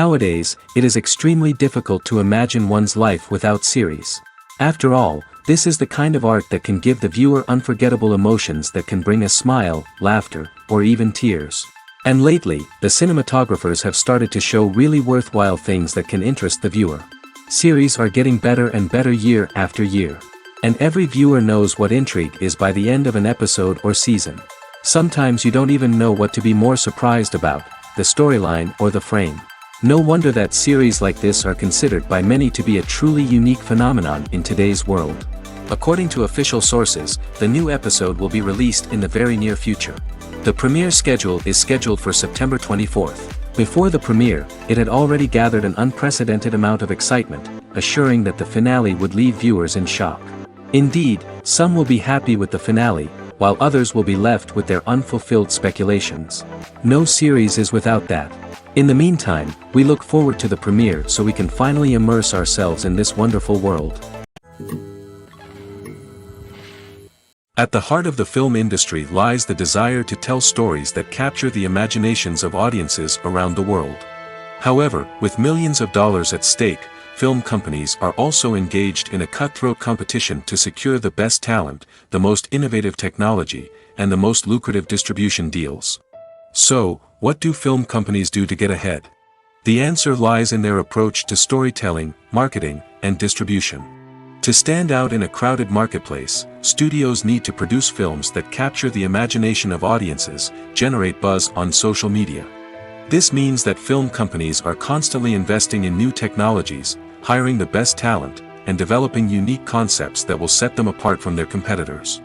Nowadays, it is extremely difficult to imagine one's life without series. After all, this is the kind of art that can give the viewer unforgettable emotions that can bring a smile, laughter, or even tears. And lately, the cinematographers have started to show really worthwhile things that can interest the viewer. Series are getting better and better year after year. And every viewer knows what intrigue is by the end of an episode or season. Sometimes you don't even know what to be more surprised about, the storyline or the frame. No wonder that series like this are considered by many to be a truly unique phenomenon in today's world. According to official sources, the new episode will be released in the very near future. The premiere schedule is scheduled for September 24th. Before the premiere, it had already gathered an unprecedented amount of excitement, assuring that the finale would leave viewers in shock. Indeed, some will be happy with the finale, while others will be left with their unfulfilled speculations. No series is without that. In the meantime, we look forward to the premiere so we can finally immerse ourselves in this wonderful world. At the heart of the film industry lies the desire to tell stories that capture the imaginations of audiences around the world. However, with millions of dollars at stake, film companies are also engaged in a cutthroat competition to secure the best talent, the most innovative technology, and the most lucrative distribution deals. So, what do film companies do to get ahead? The answer lies in their approach to storytelling, marketing, and distribution. To stand out in a crowded marketplace, studios need to produce films that capture the imagination of audiences, generate buzz on social media. This means that film companies are constantly investing in new technologies, hiring the best talent, and developing unique concepts that will set them apart from their competitors.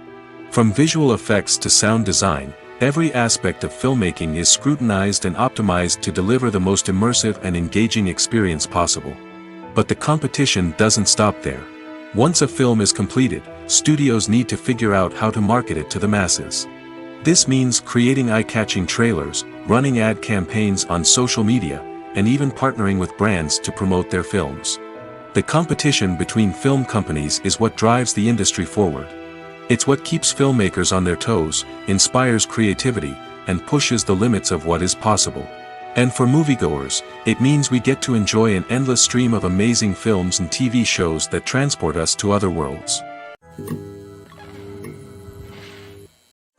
From visual effects to sound design, every aspect of filmmaking is scrutinized and optimized to deliver the most immersive and engaging experience possible. But the competition doesn't stop there. Once a film is completed, studios need to figure out how to market it to the masses. This means creating eye-catching trailers, running ad campaigns on social media, and even partnering with brands to promote their films. The competition between film companies is what drives the industry forward. It's what keeps filmmakers on their toes, inspires creativity, and pushes the limits of what is possible. And for moviegoers, it means we get to enjoy an endless stream of amazing films and TV shows that transport us to other worlds.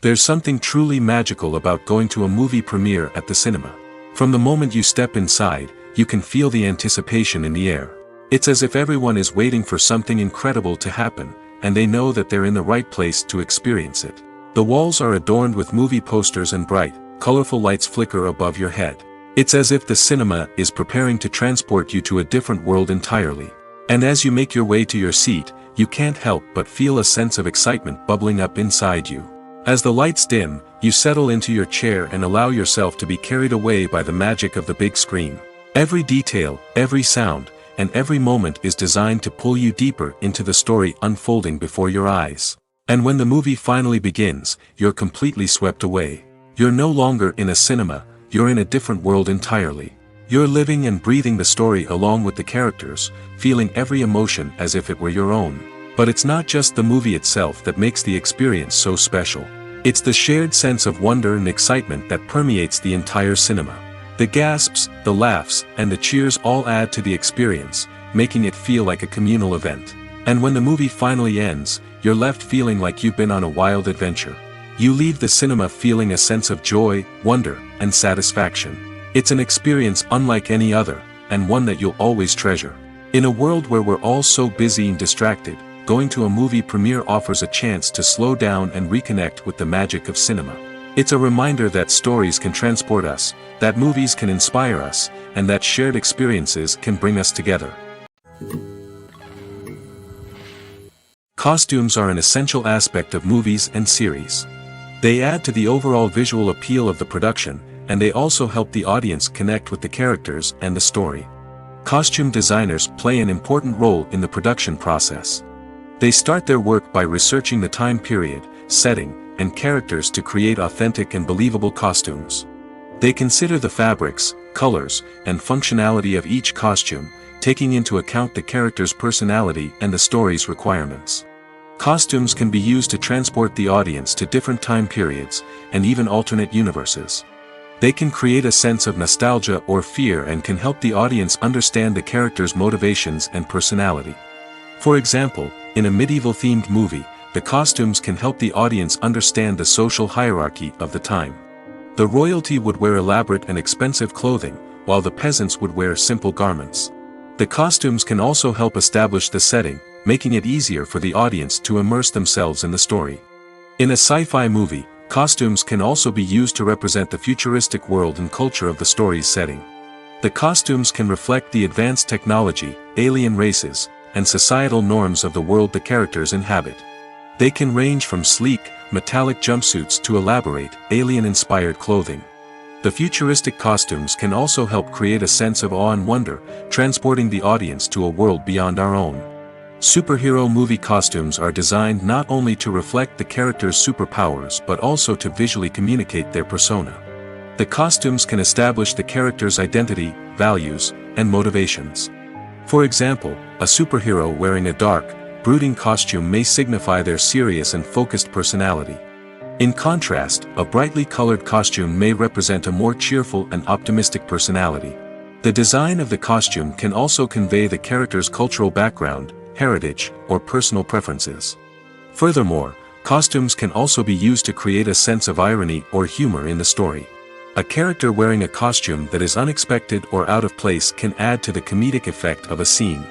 There's something truly magical about going to a movie premiere at the cinema. From the moment you step inside, you can feel the anticipation in the air. It's as if everyone is waiting for something incredible to happen, and they know that they're in the right place to experience it. The walls are adorned with movie posters and bright, colorful lights flicker above your head. It's as if the cinema is preparing to transport you to a different world entirely. And as you make your way to your seat, you can't help but feel a sense of excitement bubbling up inside you. As the lights dim, you settle into your chair and allow yourself to be carried away by the magic of the big screen. Every detail, every sound, and every moment is designed to pull you deeper into the story unfolding before your eyes. And when the movie finally begins, you're completely swept away. You're no longer in a cinema, you're in a different world entirely. You're living and breathing the story along with the characters, feeling every emotion as if it were your own. But it's not just the movie itself that makes the experience so special. It's the shared sense of wonder and excitement that permeates the entire cinema. The gasps, the laughs, and the cheers all add to the experience, making it feel like a communal event. And when the movie finally ends, you're left feeling like you've been on a wild adventure. You leave the cinema feeling a sense of joy, wonder, and satisfaction. It's an experience unlike any other, and one that you'll always treasure. In a world where we're all so busy and distracted, going to a movie premiere offers a chance to slow down and reconnect with the magic of cinema. It's a reminder that stories can transport us, that movies can inspire us, and that shared experiences can bring us together. Costumes are an essential aspect of movies and series. They add to the overall visual appeal of the production, and they also help the audience connect with the characters and the story. Costume designers play an important role in the production process. They start their work by researching the time period, setting, and characters to create authentic and believable costumes. They consider the fabrics, colors, and functionality of each costume, taking into account the character's personality and the story's requirements. Costumes can be used to transport the audience to different time periods, and even alternate universes. They can create a sense of nostalgia or fear and can help the audience understand the character's motivations and personality. For example, in a medieval-themed movie, the costumes can help the audience understand the social hierarchy of the time. The royalty would wear elaborate and expensive clothing, while the peasants would wear simple garments. The costumes can also help establish the setting, making it easier for the audience to immerse themselves in the story. In a sci-fi movie, costumes can also be used to represent the futuristic world and culture of the story's setting. The costumes can reflect the advanced technology, alien races, and societal norms of the world the characters inhabit. They can range from sleek, metallic jumpsuits to elaborate, alien-inspired clothing. The futuristic costumes can also help create a sense of awe and wonder, transporting the audience to a world beyond our own. Superhero movie costumes are designed not only to reflect the character's superpowers but also to visually communicate their persona. The costumes can establish the character's identity, values, and motivations. For example, a superhero wearing a dark, brooding costume may signify their serious and focused personality. In contrast, a brightly colored costume may represent a more cheerful and optimistic personality. The design of the costume can also convey the character's cultural background, heritage, or personal preferences. Furthermore, costumes can also be used to create a sense of irony or humor in the story. A character wearing a costume that is unexpected or out of place can add to the comedic effect of a scene.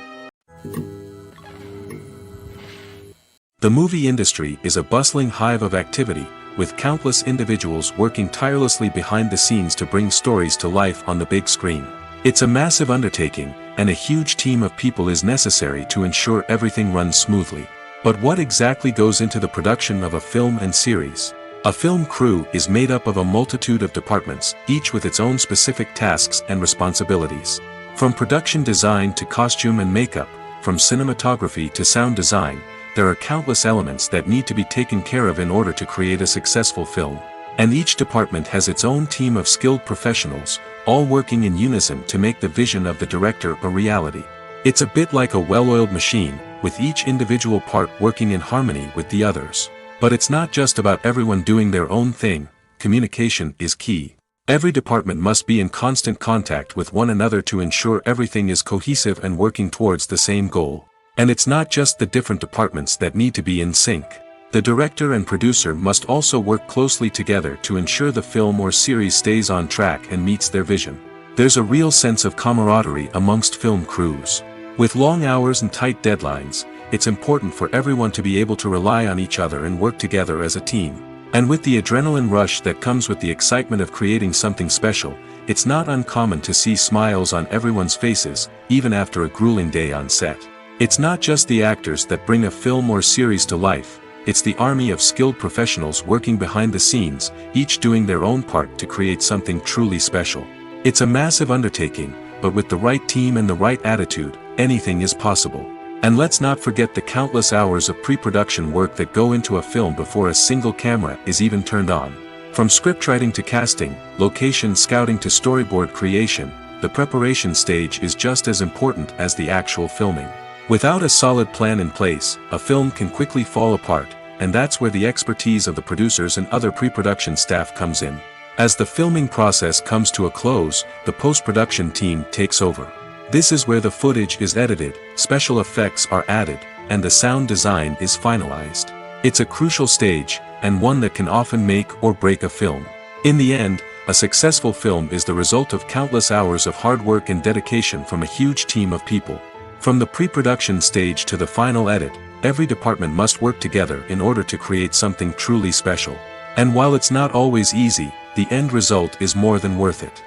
The movie industry is a bustling hive of activity, with countless individuals working tirelessly behind the scenes to bring stories to life on the big screen. It's a massive undertaking, and a huge team of people is necessary to ensure everything runs smoothly. But what exactly goes into the production of a film and series? A film crew is made up of a multitude of departments, each with its own specific tasks and responsibilities. From production design to costume and makeup, from cinematography to sound design, there are countless elements that need to be taken care of in order to create a successful film. And each department has its own team of skilled professionals, all working in unison to make the vision of the director a reality. It's a bit like a well-oiled machine, with each individual part working in harmony with the others. But it's not just about everyone doing their own thing. Communication is key. Every department must be in constant contact with one another to ensure everything is cohesive and working towards the same goal. And it's not just the different departments that need to be in sync. The director and producer must also work closely together to ensure the film or series stays on track and meets their vision. There's a real sense of camaraderie amongst film crews. With long hours and tight deadlines, it's important for everyone to be able to rely on each other and work together as a team. And with the adrenaline rush that comes with the excitement of creating something special, it's not uncommon to see smiles on everyone's faces, even after a grueling day on set. It's not just the actors that bring a film or series to life, it's the army of skilled professionals working behind the scenes, each doing their own part to create something truly special. It's a massive undertaking, but with the right team and the right attitude, anything is possible. And let's not forget the countless hours of pre-production work that go into a film before a single camera is even turned on. From scriptwriting to casting, location scouting to storyboard creation, the preparation stage is just as important as the actual filming. Without a solid plan in place, a film can quickly fall apart, and that's where the expertise of the producers and other pre-production staff comes in. As the filming process comes to a close, the post-production team takes over. This is where the footage is edited, special effects are added, and the sound design is finalized. It's a crucial stage, and one that can often make or break a film. In the end, a successful film is the result of countless hours of hard work and dedication from a huge team of people. From the pre-production stage to the final edit, every department must work together in order to create something truly special. And while it's not always easy, the end result is more than worth it.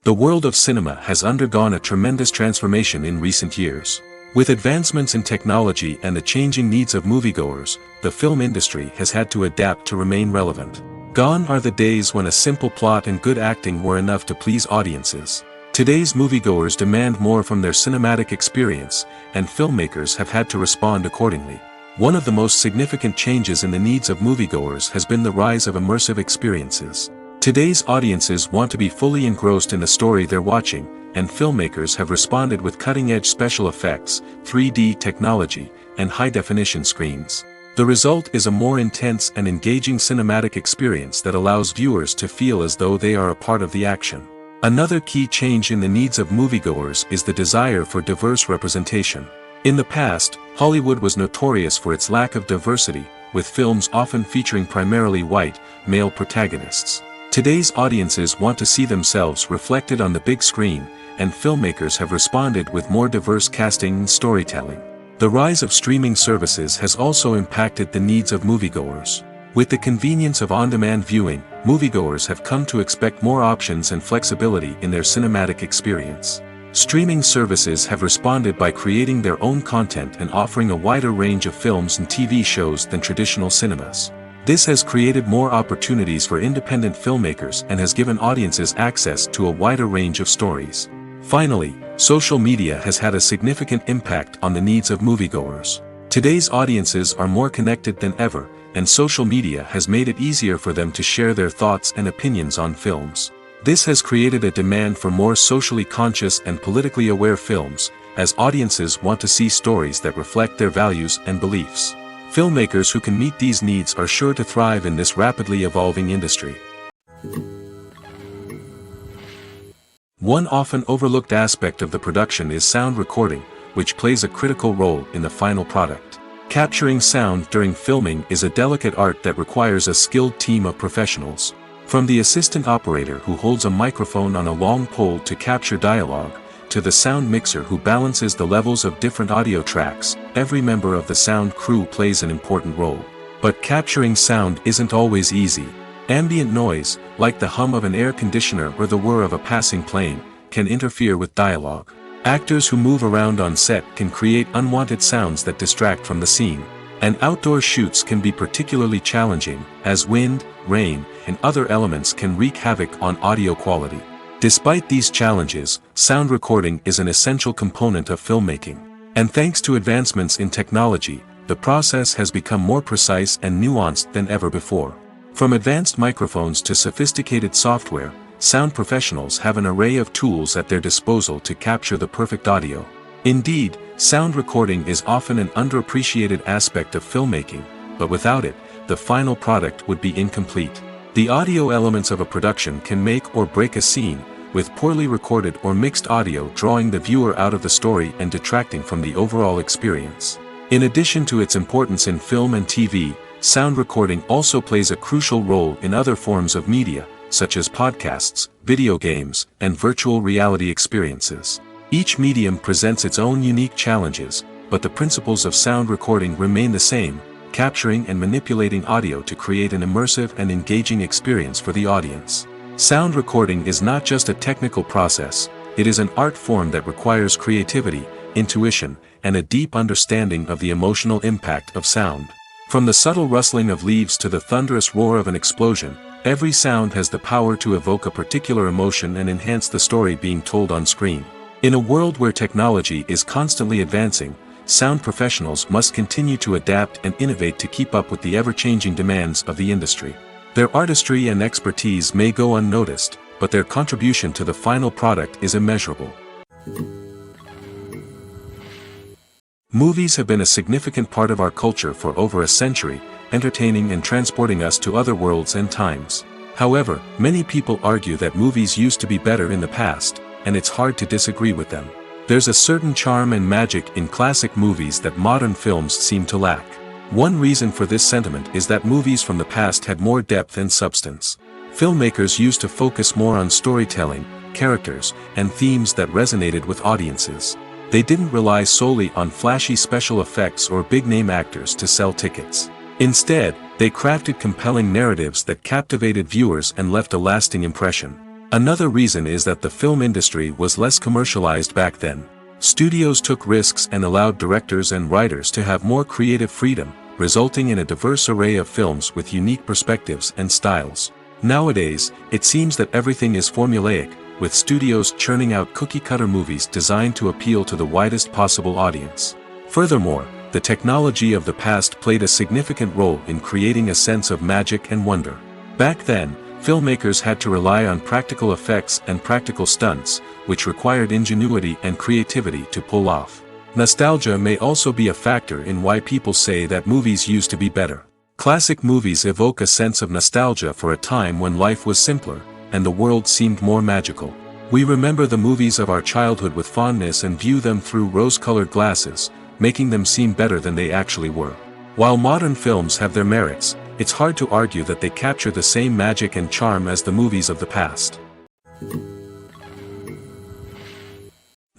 The world of cinema has undergone a tremendous transformation in recent years. With advancements in technology and the changing needs of moviegoers, the film industry has had to adapt to remain relevant. Gone are the days when a simple plot and good acting were enough to please audiences. Today's moviegoers demand more from their cinematic experience, and filmmakers have had to respond accordingly. One of the most significant changes in the needs of moviegoers has been the rise of immersive experiences. Today's audiences want to be fully engrossed in the story they're watching, and filmmakers have responded with cutting-edge special effects, 3D technology, and high-definition screens. The result is a more intense and engaging cinematic experience that allows viewers to feel as though they are a part of the action. Another key change in the needs of moviegoers is the desire for diverse representation. In the past, Hollywood was notorious for its lack of diversity, with films often featuring primarily white, male protagonists. Today's audiences want to see themselves reflected on the big screen, and filmmakers have responded with more diverse casting and storytelling. The rise of streaming services has also impacted the needs of moviegoers. With the convenience of on-demand viewing, moviegoers have come to expect more options and flexibility in their cinematic experience. Streaming services have responded by creating their own content and offering a wider range of films and TV shows than traditional cinemas. This has created more opportunities for independent filmmakers and has given audiences access to a wider range of stories. Finally, social media has had a significant impact on the needs of moviegoers. Today's audiences are more connected than ever, and social media has made it easier for them to share their thoughts and opinions on films. This has created a demand for more socially conscious and politically aware films, as audiences want to see stories that reflect their values and beliefs. Filmmakers who can meet these needs are sure to thrive in this rapidly evolving industry. One often overlooked aspect of the production is sound recording, which plays a critical role in the final product. Capturing sound during filming is a delicate art that requires a skilled team of professionals. From the assistant operator who holds a microphone on a long pole to capture dialogue, to the sound mixer who balances the levels of different audio tracks, every member of the sound crew plays an important role. But capturing sound isn't always easy. Ambient noise, like the hum of an air conditioner or the whir of a passing plane, can interfere with dialogue. Actors who move around on set can create unwanted sounds that distract from the scene. And outdoor shoots can be particularly challenging, as wind, rain, and other elements can wreak havoc on audio quality. Despite these challenges, sound recording is an essential component of filmmaking. And thanks to advancements in technology, the process has become more precise and nuanced than ever before. From advanced microphones to sophisticated software, sound professionals have an array of tools at their disposal to capture the perfect audio. Indeed, sound recording is often an underappreciated aspect of filmmaking, but without it, the final product would be incomplete. The audio elements of a production can make or break a scene, with poorly recorded or mixed audio drawing the viewer out of the story and detracting from the overall experience. In addition to its importance in film and TV, sound recording also plays a crucial role in other forms of media, such as podcasts, video games, and virtual reality experiences. Each medium presents its own unique challenges, but the principles of sound recording remain the same, capturing and manipulating audio to create an immersive and engaging experience for the audience. Sound recording is not just a technical process, it is an art form that requires creativity, intuition, and a deep understanding of the emotional impact of sound. From the subtle rustling of leaves to the thunderous roar of an explosion, every sound has the power to evoke a particular emotion and enhance the story being told on screen. In a world where technology is constantly advancing, sound professionals must continue to adapt and innovate to keep up with the ever-changing demands of the industry. Their artistry and expertise may go unnoticed, but their contribution to the final product is immeasurable. Movies have been a significant part of our culture for over a century, entertaining and transporting us to other worlds and times. However, many people argue that movies used to be better in the past, and it's hard to disagree with them. There's a certain charm and magic in classic movies that modern films seem to lack. One reason for this sentiment is that movies from the past had more depth and substance. Filmmakers used to focus more on storytelling, characters, and themes that resonated with audiences. They didn't rely solely on flashy special effects or big-name actors to sell tickets. Instead, they crafted compelling narratives that captivated viewers and left a lasting impression. Another reason is that the film industry was less commercialized back then. Studios took risks and allowed directors and writers to have more creative freedom, resulting in a diverse array of films with unique perspectives and styles. Nowadays, it seems that everything is formulaic, with studios churning out cookie-cutter movies designed to appeal to the widest possible audience. Furthermore, the technology of the past played a significant role in creating a sense of magic and wonder. Back then, filmmakers had to rely on practical effects and practical stunts, which required ingenuity and creativity to pull off. Nostalgia may also be a factor in why people say that movies used to be better. Classic movies evoke a sense of nostalgia for a time when life was simpler, and the world seemed more magical. We remember the movies of our childhood with fondness and view them through rose-colored glasses, making them seem better than they actually were. While modern films have their merits, it's hard to argue that they capture the same magic and charm as the movies of the past.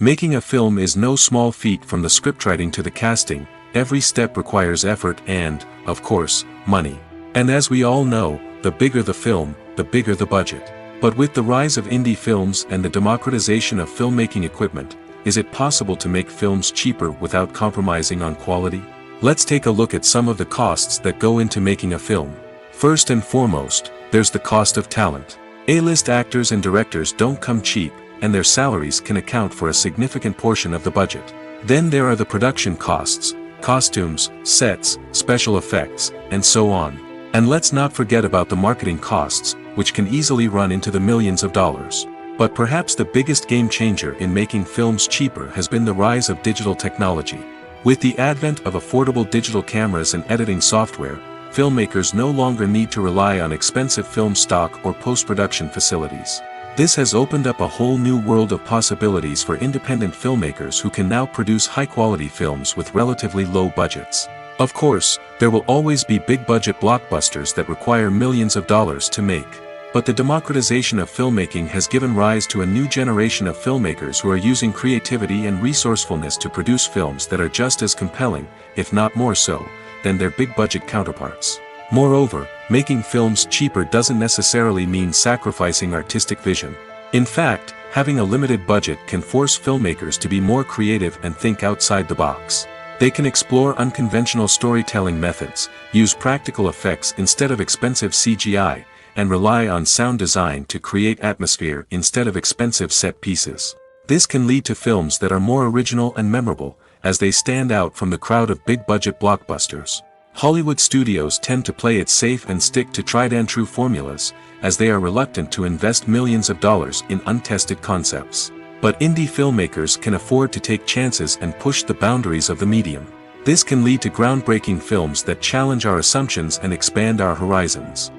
Making a film is no small feat. From the scriptwriting to the casting, every step requires effort and, of course, money. And as we all know, the bigger the film, the bigger the budget. But with the rise of indie films and the democratization of filmmaking equipment, is it possible to make films cheaper without compromising on quality? Let's take a look at some of the costs that go into making a film. First and foremost, there's the cost of talent. A-list actors and directors don't come cheap, and their salaries can account for a significant portion of the budget. Then there are the production costs, costumes, sets, special effects, and so on. And let's not forget about the marketing costs, which can easily run into the millions of dollars. But perhaps the biggest game changer in making films cheaper has been the rise of digital technology. With the advent of affordable digital cameras and editing software, filmmakers no longer need to rely on expensive film stock or post-production facilities. This has opened up a whole new world of possibilities for independent filmmakers who can now produce high-quality films with relatively low budgets. Of course, there will always be big-budget blockbusters that require millions of dollars to make. But the democratization of filmmaking has given rise to a new generation of filmmakers who are using creativity and resourcefulness to produce films that are just as compelling, if not more so, than their big-budget counterparts. Moreover, making films cheaper doesn't necessarily mean sacrificing artistic vision. In fact, having a limited budget can force filmmakers to be more creative and think outside the box. They can explore unconventional storytelling methods, use practical effects instead of expensive CGI, and rely on sound design to create atmosphere instead of expensive set pieces. This can lead to films that are more original and memorable, as they stand out from the crowd of big-budget blockbusters. Hollywood studios tend to play it safe and stick to tried-and-true formulas, as they are reluctant to invest millions of dollars in untested concepts. But indie filmmakers can afford to take chances and push the boundaries of the medium. This can lead to groundbreaking films that challenge our assumptions and expand our horizons.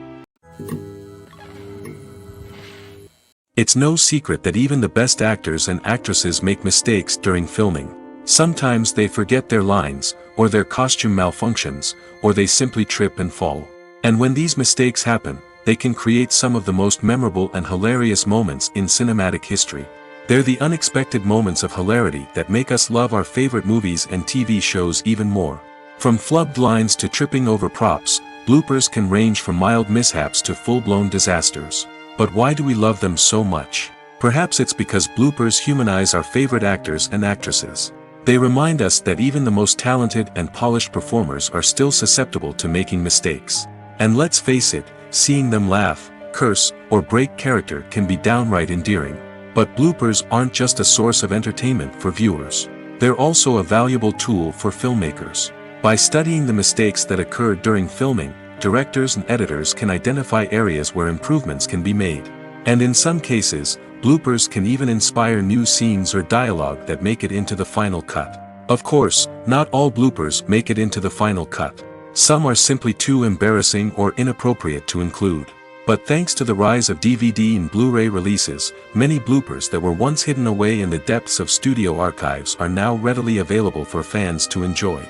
It's no secret that even the best actors and actresses make mistakes during filming. Sometimes they forget their lines, or their costume malfunctions, or they simply trip and fall. And when these mistakes happen, they can create some of the most memorable and hilarious moments in cinematic history. They're the unexpected moments of hilarity that make us love our favorite movies and TV shows even more. From flubbed lines to tripping over props, bloopers can range from mild mishaps to full-blown disasters. But why do we love them so much? Perhaps it's because bloopers humanize our favorite actors and actresses. They remind us that even the most talented and polished performers are still susceptible to making mistakes. And let's face it, seeing them laugh, curse, or break character can be downright endearing. But bloopers aren't just a source of entertainment for viewers. They're also a valuable tool for filmmakers. By studying the mistakes that occurred during filming, directors and editors can identify areas where improvements can be made. And in some cases, bloopers can even inspire new scenes or dialogue that make it into the final cut. Of course, not all bloopers make it into the final cut. Some are simply too embarrassing or inappropriate to include. But thanks to the rise of DVD and Blu-ray releases, many bloopers that were once hidden away in the depths of studio archives are now readily available for fans to enjoy.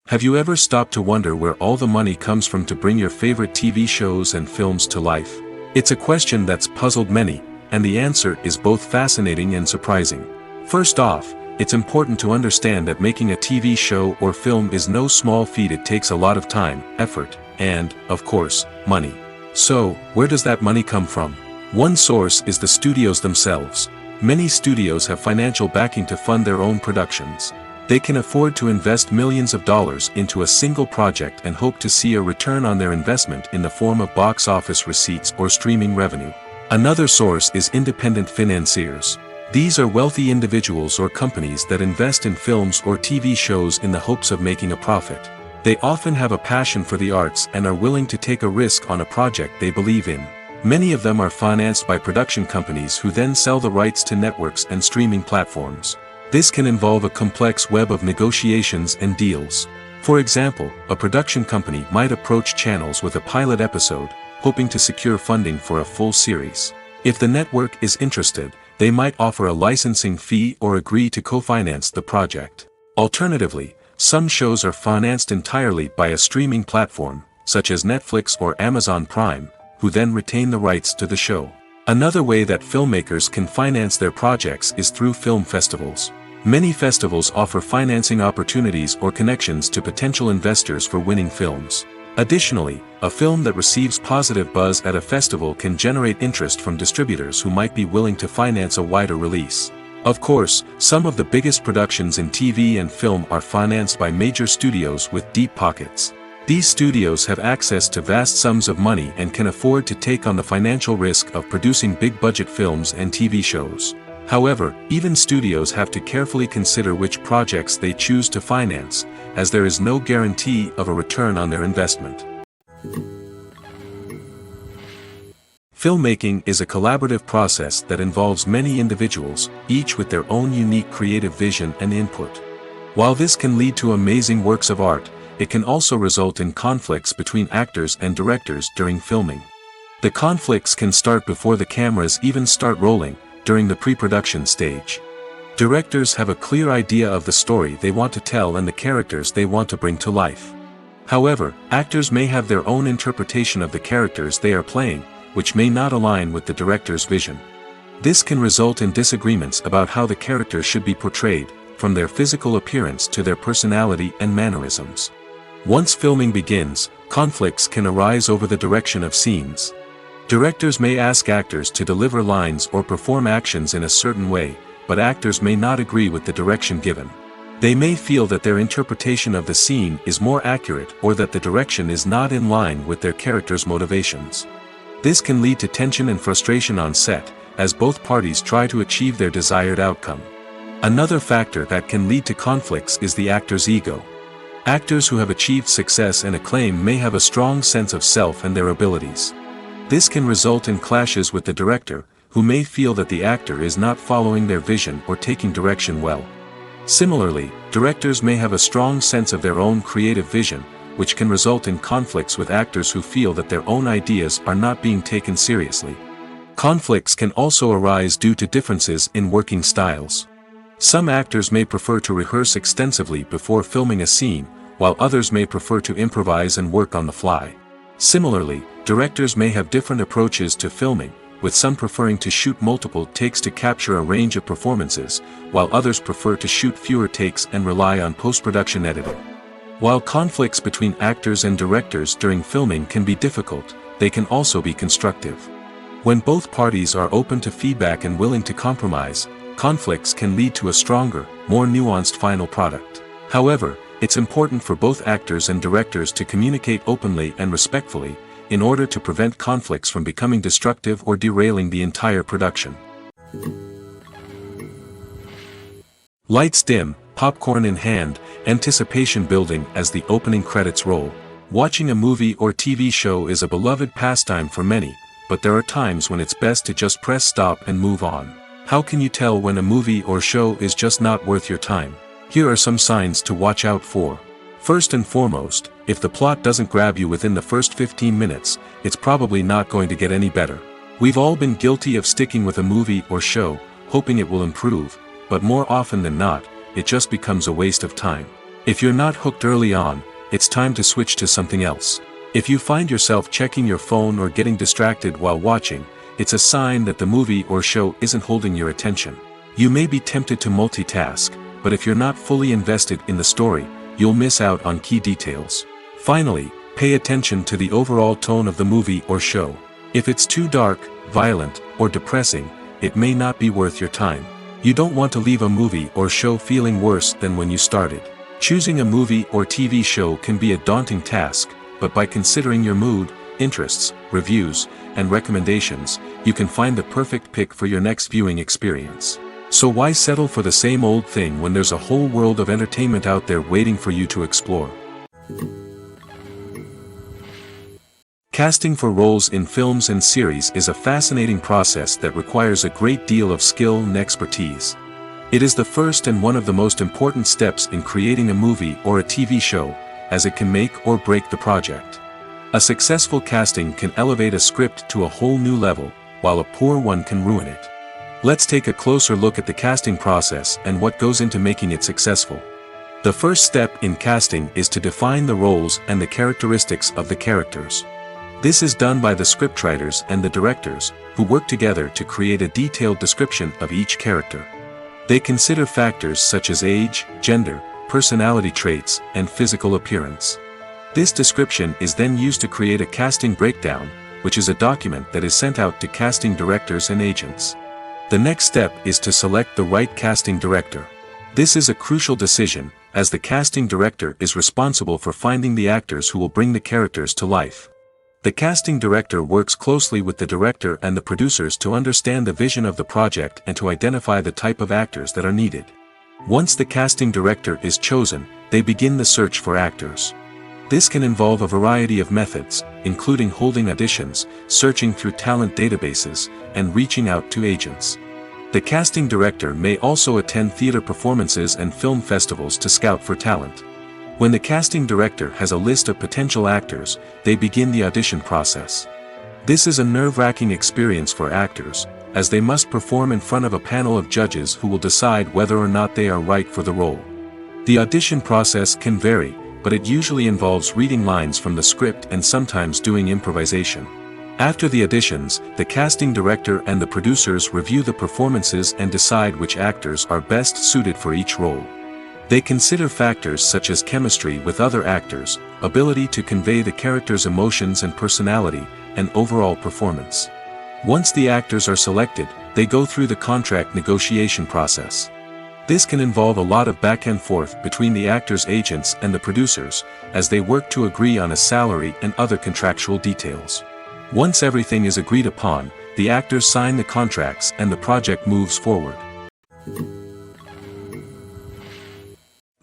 Have you ever stopped to wonder where all the money comes from to bring your favorite TV shows and films to life? It's a question that's puzzled many, and the answer is both fascinating and surprising. First off, it's important to understand that making a TV show or film is no small feat. It takes a lot of time, effort, and, of course, money. So, where does that money come from? One source is the studios themselves. Many studios have financial backing to fund their own productions. They can afford to invest millions of dollars into a single project and hope to see a return on their investment in the form of box office receipts or streaming revenue. Another source is independent financiers. These are wealthy individuals or companies that invest in films or TV shows in the hopes of making a profit. They often have a passion for the arts and are willing to take a risk on a project they believe in. Many of them are financed by production companies who then sell the rights to networks and streaming platforms. This can involve a complex web of negotiations and deals. For example, a production company might approach channels with a pilot episode, hoping to secure funding for a full series. If the network is interested, they might offer a licensing fee or agree to co-finance the project. Alternatively, some shows are financed entirely by a streaming platform, such as Netflix or Amazon Prime, who then retain the rights to the show. Another way that filmmakers can finance their projects is through film festivals. Many festivals offer financing opportunities or connections to potential investors for winning films. Additionally, a film that receives positive buzz at a festival can generate interest from distributors who might be willing to finance a wider release. Of course, some of the biggest productions in TV and film are financed by major studios with deep pockets. These studios have access to vast sums of money and can afford to take on the financial risk of producing big-budget films and TV shows. However, even studios have to carefully consider which projects they choose to finance, as there is no guarantee of a return on their investment. Filmmaking is a collaborative process that involves many individuals, each with their own unique creative vision and input. While this can lead to amazing works of art, it can also result in conflicts between actors and directors during filming. The conflicts can start before the cameras even start rolling, during the pre-production stage. Directors have a clear idea of the story they want to tell and the characters they want to bring to life. However, actors may have their own interpretation of the characters they are playing, which may not align with the director's vision. This can result in disagreements about how the characters should be portrayed, from their physical appearance to their personality and mannerisms. Once filming begins, conflicts can arise over the direction of scenes. Directors may ask actors to deliver lines or perform actions in a certain way, but actors may not agree with the direction given. They may feel that their interpretation of the scene is more accurate or that the direction is not in line with their character's motivations. This can lead to tension and frustration on set, as both parties try to achieve their desired outcome. Another factor that can lead to conflicts is the actor's ego. Actors who have achieved success and acclaim may have a strong sense of self and their abilities. This can result in clashes with the director, who may feel that the actor is not following their vision or taking direction well. Similarly, directors may have a strong sense of their own creative vision, which can result in conflicts with actors who feel that their own ideas are not being taken seriously. Conflicts can also arise due to differences in working styles. Some actors may prefer to rehearse extensively before filming a scene, while others may prefer to improvise and work on the fly. Similarly, directors may have different approaches to filming, with some preferring to shoot multiple takes to capture a range of performances, while others prefer to shoot fewer takes and rely on post-production editing. While conflicts between actors and directors during filming can be difficult, they can also be constructive. When both parties are open to feedback and willing to compromise, conflicts can lead to a stronger, more nuanced final product. However, it's important for both actors and directors to communicate openly and respectfully, in order to prevent conflicts from becoming destructive or derailing the entire production. Lights dim, popcorn in hand, anticipation building as the opening credits roll. Watching a movie or TV show is a beloved pastime for many, but there are times when it's best to just press stop and move on. How can you tell when a movie or show is just not worth your time? Here are some signs to watch out for. First and foremost, if the plot doesn't grab you within the first 15 minutes, it's probably not going to get any better. We've all been guilty of sticking with a movie or show, hoping it will improve, but more often than not, it just becomes a waste of time. If you're not hooked early on, it's time to switch to something else. If you find yourself checking your phone or getting distracted while watching, it's a sign that the movie or show isn't holding your attention. You may be tempted to multitask, but if you're not fully invested in the story, you'll miss out on key details. Finally, pay attention to the overall tone of the movie or show. If it's too dark, violent, or depressing, it may not be worth your time. You don't want to leave a movie or show feeling worse than when you started. Choosing a movie or TV show can be a daunting task, but by considering your mood, interests, reviews, and recommendations, you can find the perfect pick for your next viewing experience. So why settle for the same old thing when there's a whole world of entertainment out there waiting for you to explore? Casting for roles in films and series is a fascinating process that requires a great deal of skill and expertise. It is the first and one of the most important steps in creating a movie or a TV show, as it can make or break the project. A successful casting can elevate a script to a whole new level, while a poor one can ruin it. Let's take a closer look at the casting process and what goes into making it successful. The first step in casting is to define the roles and the characteristics of the characters. This is done by the scriptwriters and the directors, who work together to create a detailed description of each character. They consider factors such as age, gender, personality traits, and physical appearance. This description is then used to create a casting breakdown, which is a document that is sent out to casting directors and agents. The next step is to select the right casting director. This is a crucial decision, as the casting director is responsible for finding the actors who will bring the characters to life. The casting director works closely with the director and the producers to understand the vision of the project and to identify the type of actors that are needed. Once the casting director is chosen, they begin the search for actors. This can involve a variety of methods, including holding auditions, searching through talent databases, and reaching out to agents. The casting director may also attend theater performances and film festivals to scout for talent. When the casting director has a list of potential actors, they begin the audition process. This is a nerve-wracking experience for actors, as they must perform in front of a panel of judges who will decide whether or not they are right for the role. The audition process can vary, but it usually involves reading lines from the script and sometimes doing improvisation. After the auditions, the casting director and the producers review the performances and decide which actors are best suited for each role. They consider factors such as chemistry with other actors, ability to convey the character's emotions and personality, and overall performance. Once the actors are selected, they go through the contract negotiation process. This can involve a lot of back and forth between the actors' agents and the producers, as they work to agree on a salary and other contractual details. Once everything is agreed upon, the actors sign the contracts and the project moves forward.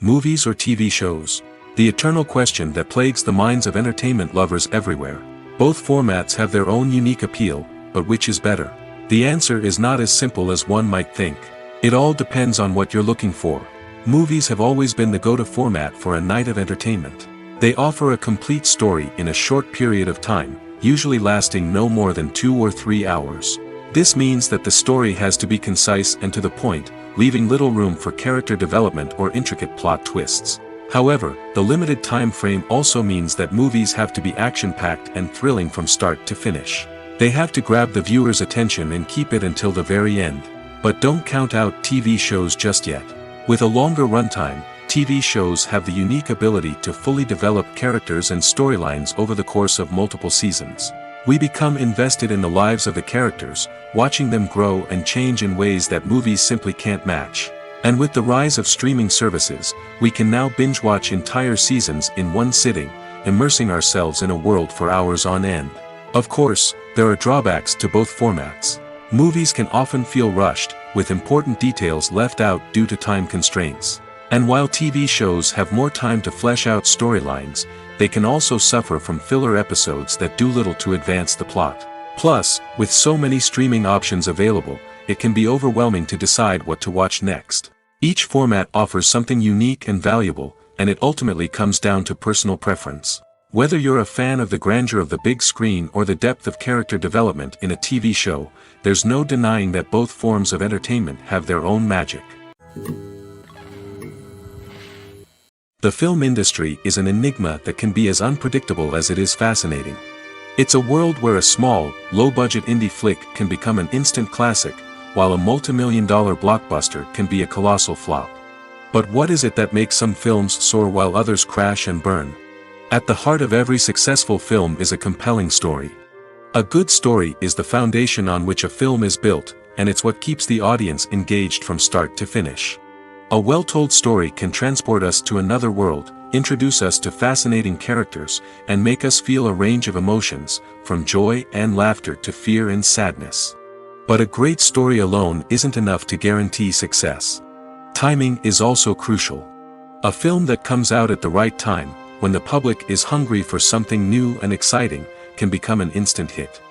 Movies or TV shows? The eternal question that plagues the minds of entertainment lovers everywhere. Both formats have their own unique appeal, but which is better? The answer is not as simple as one might think. It all depends on what you're looking for. Movies have always been the go-to format for a night of entertainment. They offer a complete story in a short period of time, usually lasting no more than 2 or 3 hours. This means that the story has to be concise and to the point, leaving little room for character development or intricate plot twists. However, the limited time frame also means that movies have to be action-packed and thrilling from start to finish. They have to grab the viewer's attention and keep it until the very end. But don't count out TV shows just yet. With a longer runtime, TV shows have the unique ability to fully develop characters and storylines over the course of multiple seasons. We become invested in the lives of the characters, watching them grow and change in ways that movies simply can't match. And with the rise of streaming services, we can now binge-watch entire seasons in one sitting, immersing ourselves in a world for hours on end. Of course, there are drawbacks to both formats. Movies can often feel rushed, with important details left out due to time constraints. And while TV shows have more time to flesh out storylines, they can also suffer from filler episodes that do little to advance the plot. Plus, with so many streaming options available, it can be overwhelming to decide what to watch next. Each format offers something unique and valuable, and it ultimately comes down to personal preference. Whether you're a fan of the grandeur of the big screen or the depth of character development in a TV show, there's no denying that both forms of entertainment have their own magic. The film industry is an enigma that can be as unpredictable as it is fascinating. It's a world where a small, low-budget indie flick can become an instant classic, while a multi-million-dollar blockbuster can be a colossal flop. But what is it that makes some films soar while others crash and burn? At the heart of every successful film is a compelling story. A good story is the foundation on which a film is built, and it's what keeps the audience engaged from start to finish. A well-told story can transport us to another world, introduce us to fascinating characters, and make us feel a range of emotions, from joy and laughter to fear and sadness. But a great story alone isn't enough to guarantee success. Timing is also crucial. A film that comes out at the right time, when the public is hungry for something new and exciting, can become an instant hit.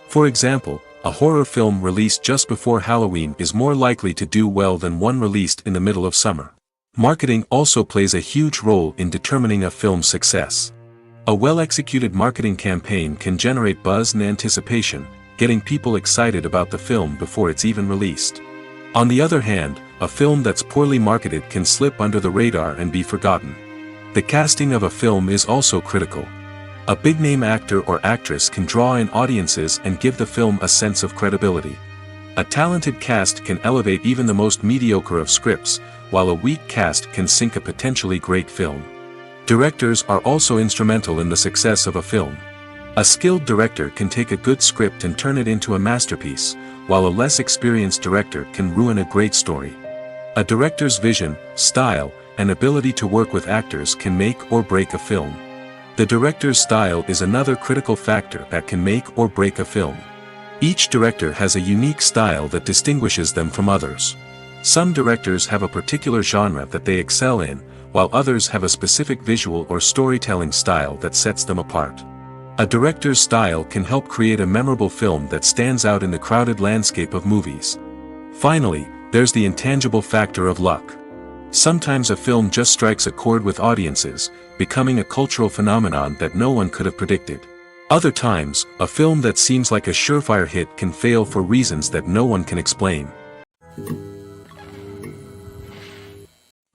For example, a horror film released just before Halloween is more likely to do well than one released in the middle of summer. Marketing also plays a huge role in determining a film's success. A well-executed marketing campaign can generate buzz and anticipation, getting people excited about the film before it's even released. On the other hand, a film that's poorly marketed can slip under the radar and be forgotten. The casting of a film is also critical. A big-name actor or actress can draw in audiences and give the film a sense of credibility. A talented cast can elevate even the most mediocre of scripts, while a weak cast can sink a potentially great film. Directors are also instrumental in the success of a film. A skilled director can take a good script and turn it into a masterpiece, while a less experienced director can ruin a great story. A director's vision, style, and ability to work with actors can make or break a film. The director's style is another critical factor that can make or break a film. Each director has a unique style that distinguishes them from others. Some directors have a particular genre that they excel in, while others have a specific visual or storytelling style that sets them apart. A director's style can help create a memorable film that stands out in the crowded landscape of movies. Finally, there's the intangible factor of luck. Sometimes a film just strikes a chord with audiences, becoming a cultural phenomenon that no one could have predicted. Other times, a film that seems like a surefire hit can fail for reasons that no one can explain.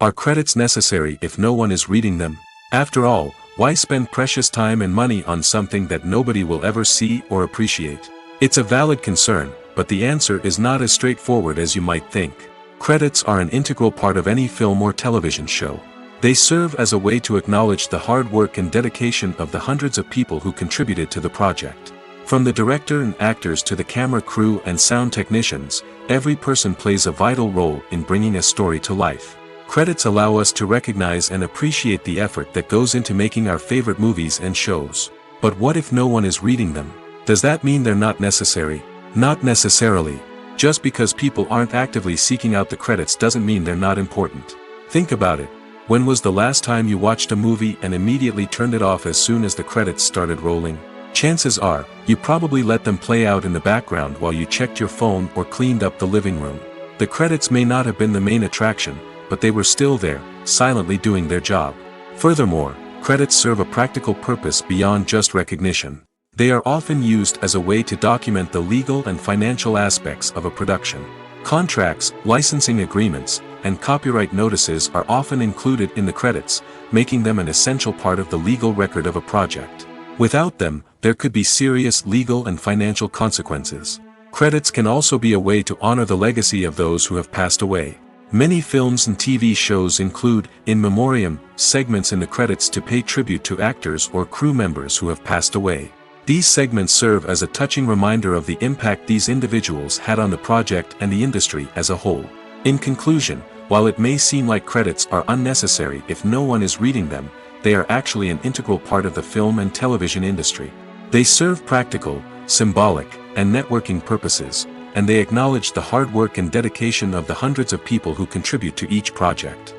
Are credits necessary if no one is reading them? After all, why spend precious time and money on something that nobody will ever see or appreciate? It's a valid concern, but the answer is not as straightforward as you might think. Credits are an integral part of any film or television show. They serve as a way to acknowledge the hard work and dedication of the hundreds of people who contributed to the project. From the director and actors to the camera crew and sound technicians, every person plays a vital role in bringing a story to life. Credits allow us to recognize and appreciate the effort that goes into making our favorite movies and shows. But what if no one is reading them? Does that mean they're not necessary? Not necessarily. Just because people aren't actively seeking out the credits doesn't mean they're not important. Think about it. When was the last time you watched a movie and immediately turned it off as soon as the credits started rolling? Chances are, you probably let them play out in the background while you checked your phone or cleaned up the living room. The credits may not have been the main attraction, but they were still there, silently doing their job. Furthermore, credits serve a practical purpose beyond just recognition. They are often used as a way to document the legal and financial aspects of a production. Contracts, licensing agreements, and copyright notices are often included in the credits, making them an essential part of the legal record of a project. Without them, there could be serious legal and financial consequences. Credits can also be a way to honor the legacy of those who have passed away. Many films and TV shows include, in memoriam, segments in the credits to pay tribute to actors or crew members who have passed away. These segments serve as a touching reminder of the impact these individuals had on the project and the industry as a whole. In conclusion, while it may seem like credits are unnecessary if no one is reading them, they are actually an integral part of the film and television industry. They serve practical, symbolic, and networking purposes, and they acknowledge the hard work and dedication of the hundreds of people who contribute to each project.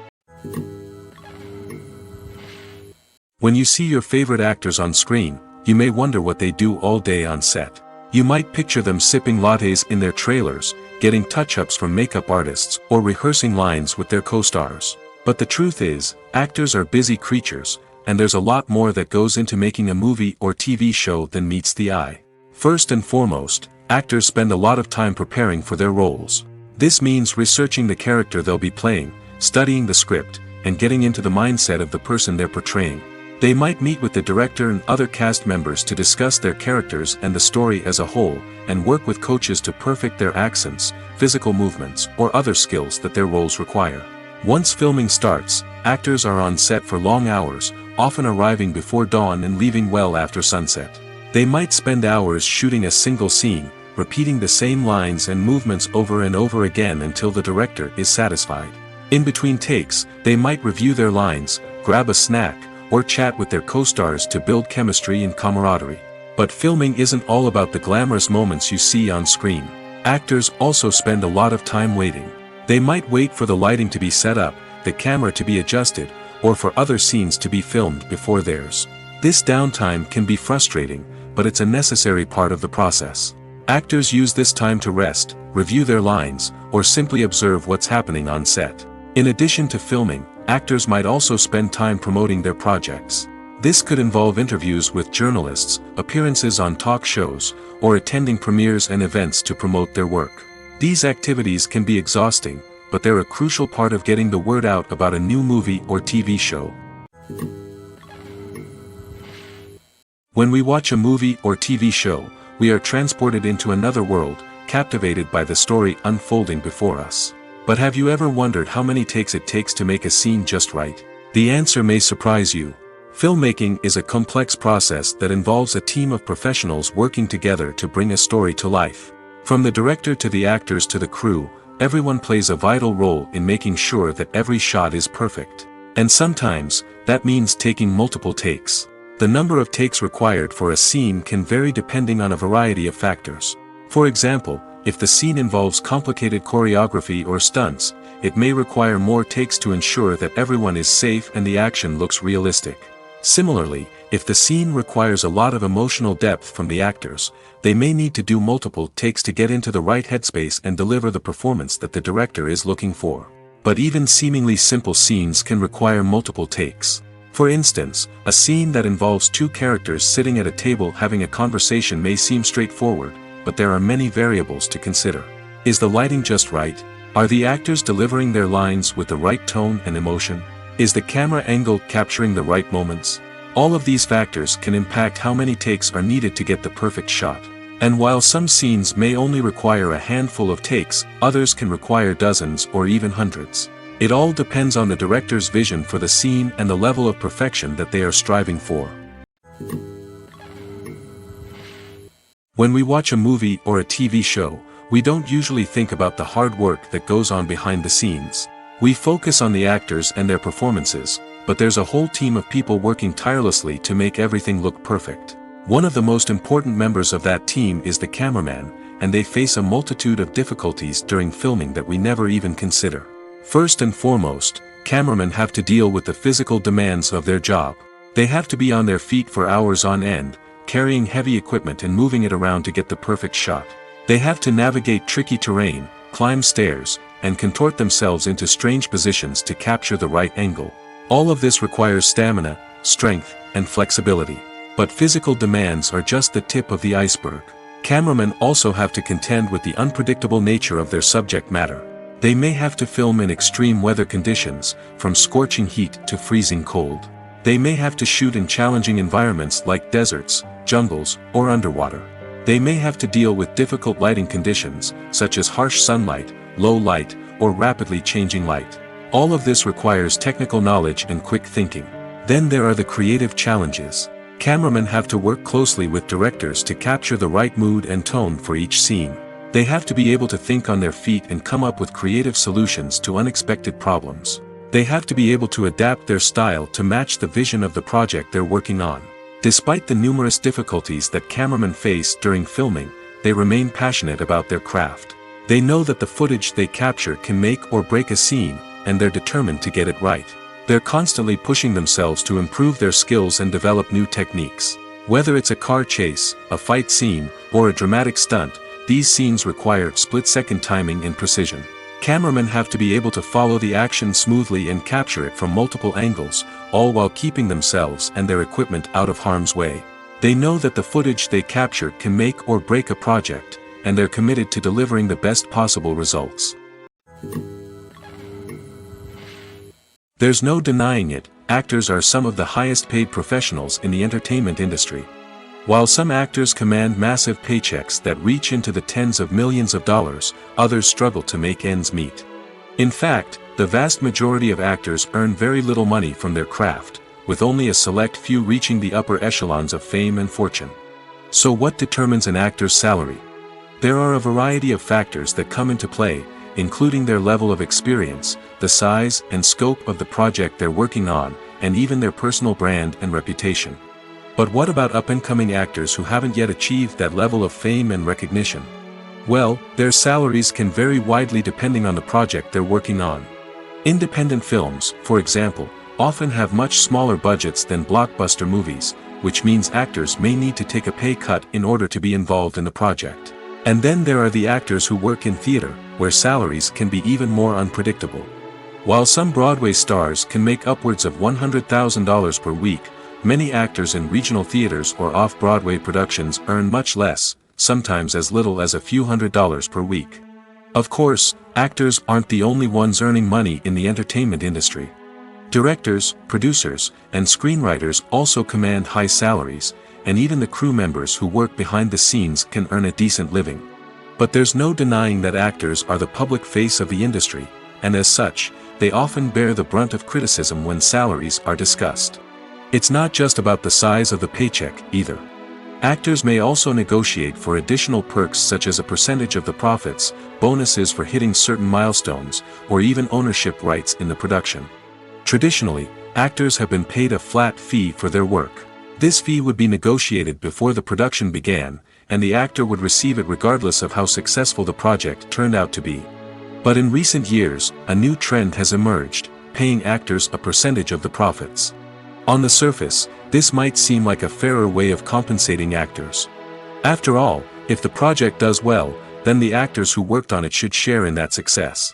When you see your favorite actors on screen, you may wonder what they do all day on set. You might picture them sipping lattes in their trailers, getting touch-ups from makeup artists, or rehearsing lines with their co-stars. But the truth is, actors are busy creatures, and there's a lot more that goes into making a movie or TV show than meets the eye. First and foremost, actors spend a lot of time preparing for their roles. This means researching the character they'll be playing, studying the script, and getting into the mindset of the person they're portraying. They might meet with the director and other cast members to discuss their characters and the story as a whole, and work with coaches to perfect their accents, physical movements, or other skills that their roles require. Once filming starts, actors are on set for long hours, often arriving before dawn and leaving well after sunset. They might spend hours shooting a single scene, repeating the same lines and movements over and over again until the director is satisfied. In between takes, they might review their lines, grab a snack, or chat with their co-stars to build chemistry and camaraderie. But filming isn't all about the glamorous moments you see on screen. Actors also spend a lot of time waiting. They might wait for the lighting to be set up, the camera to be adjusted, or for other scenes to be filmed before theirs. This downtime can be frustrating, but it's a necessary part of the process. Actors use this time to rest, review their lines, or simply observe what's happening on set. In addition to filming, actors might also spend time promoting their projects. This could involve interviews with journalists, appearances on talk shows, or attending premieres and events to promote their work. These activities can be exhausting, but they're a crucial part of getting the word out about a new movie or TV show. When we watch a movie or TV show, we are transported into another world, captivated by the story unfolding before us. But have you ever wondered how many takes it takes to make a scene just right? The answer may surprise you. Filmmaking is a complex process that involves a team of professionals working together to bring a story to life. From the director to the actors to the crew, everyone plays a vital role in making sure that every shot is perfect. And sometimes, that means taking multiple takes. The number of takes required for a scene can vary depending on a variety of factors. For example, if the scene involves complicated choreography or stunts, it may require more takes to ensure that everyone is safe and the action looks realistic. Similarly, if the scene requires a lot of emotional depth from the actors, they may need to do multiple takes to get into the right headspace and deliver the performance that the director is looking for. But even seemingly simple scenes can require multiple takes. For instance, a scene that involves two characters sitting at a table having a conversation may seem straightforward, but there are many variables to consider. Is the lighting just right? Are the actors delivering their lines with the right tone and emotion? Is the camera angle capturing the right moments? All of these factors can impact how many takes are needed to get the perfect shot. And while some scenes may only require a handful of takes, others can require dozens or even hundreds. It all depends on the director's vision for the scene and the level of perfection that they are striving for. When we watch a movie or a TV show, we don't usually think about the hard work that goes on behind the scenes. We focus on the actors and their performances, but there's a whole team of people working tirelessly to make everything look perfect. One of the most important members of that team is the cameraman, and they face a multitude of difficulties during filming that we never even consider. First and foremost, cameramen have to deal with the physical demands of their job. They have to be on their feet for hours on end, carrying heavy equipment and moving it around to get the perfect shot. They have to navigate tricky terrain, climb stairs, and contort themselves into strange positions to capture the right angle. All of this requires stamina, strength, and flexibility. But physical demands are just the tip of the iceberg. Cameramen also have to contend with the unpredictable nature of their subject matter. They may have to film in extreme weather conditions, from scorching heat to freezing cold. They may have to shoot in challenging environments like deserts, jungles, or underwater. They may have to deal with difficult lighting conditions, such as harsh sunlight, low light, or rapidly changing light. All of this requires technical knowledge and quick thinking. Then there are the creative challenges. Cameramen have to work closely with directors to capture the right mood and tone for each scene. They have to be able to think on their feet and come up with creative solutions to unexpected problems. They have to be able to adapt their style to match the vision of the project they're working on. Despite the numerous difficulties that cameramen face during filming, they remain passionate about their craft. They know that the footage they capture can make or break a scene, and they're determined to get it right. They're constantly pushing themselves to improve their skills and develop new techniques. Whether it's a car chase, a fight scene, or a dramatic stunt, these scenes require split-second timing and precision. Cameramen have to be able to follow the action smoothly and capture it from multiple angles, all while keeping themselves and their equipment out of harm's way. They know that the footage they capture can make or break a project, and they're committed to delivering the best possible results. There's no denying it, actors are some of the highest paid professionals in the entertainment industry. While some actors command massive paychecks that reach into the tens of millions of dollars, others struggle to make ends meet. In fact, the vast majority of actors earn very little money from their craft, with only a select few reaching the upper echelons of fame and fortune. So what determines an actor's salary? There are a variety of factors that come into play, including their level of experience, the size and scope of the project they're working on, and even their personal brand and reputation. But what about up-and-coming actors who haven't yet achieved that level of fame and recognition? Well, their salaries can vary widely depending on the project they're working on. Independent films, for example, often have much smaller budgets than blockbuster movies, which means actors may need to take a pay cut in order to be involved in the project. And then there are the actors who work in theater, where salaries can be even more unpredictable. While some Broadway stars can make upwards of $100,000 per week, many actors in regional theaters or off-Broadway productions earn much less, sometimes as little as a few $100s per week. Of course, actors aren't the only ones earning money in the entertainment industry. Directors, producers, and screenwriters also command high salaries, and even the crew members who work behind the scenes can earn a decent living. But there's no denying that actors are the public face of the industry, and as such, they often bear the brunt of criticism when salaries are discussed. It's not just about the size of the paycheck, either. Actors may also negotiate for additional perks such as a percentage of the profits, bonuses for hitting certain milestones, or even ownership rights in the production. Traditionally, actors have been paid a flat fee for their work. This fee would be negotiated before the production began, and the actor would receive it regardless of how successful the project turned out to be. But in recent years, a new trend has emerged, paying actors a percentage of the profits. On the surface, this might seem like a fairer way of compensating actors. After all, if the project does well, then the actors who worked on it should share in that success.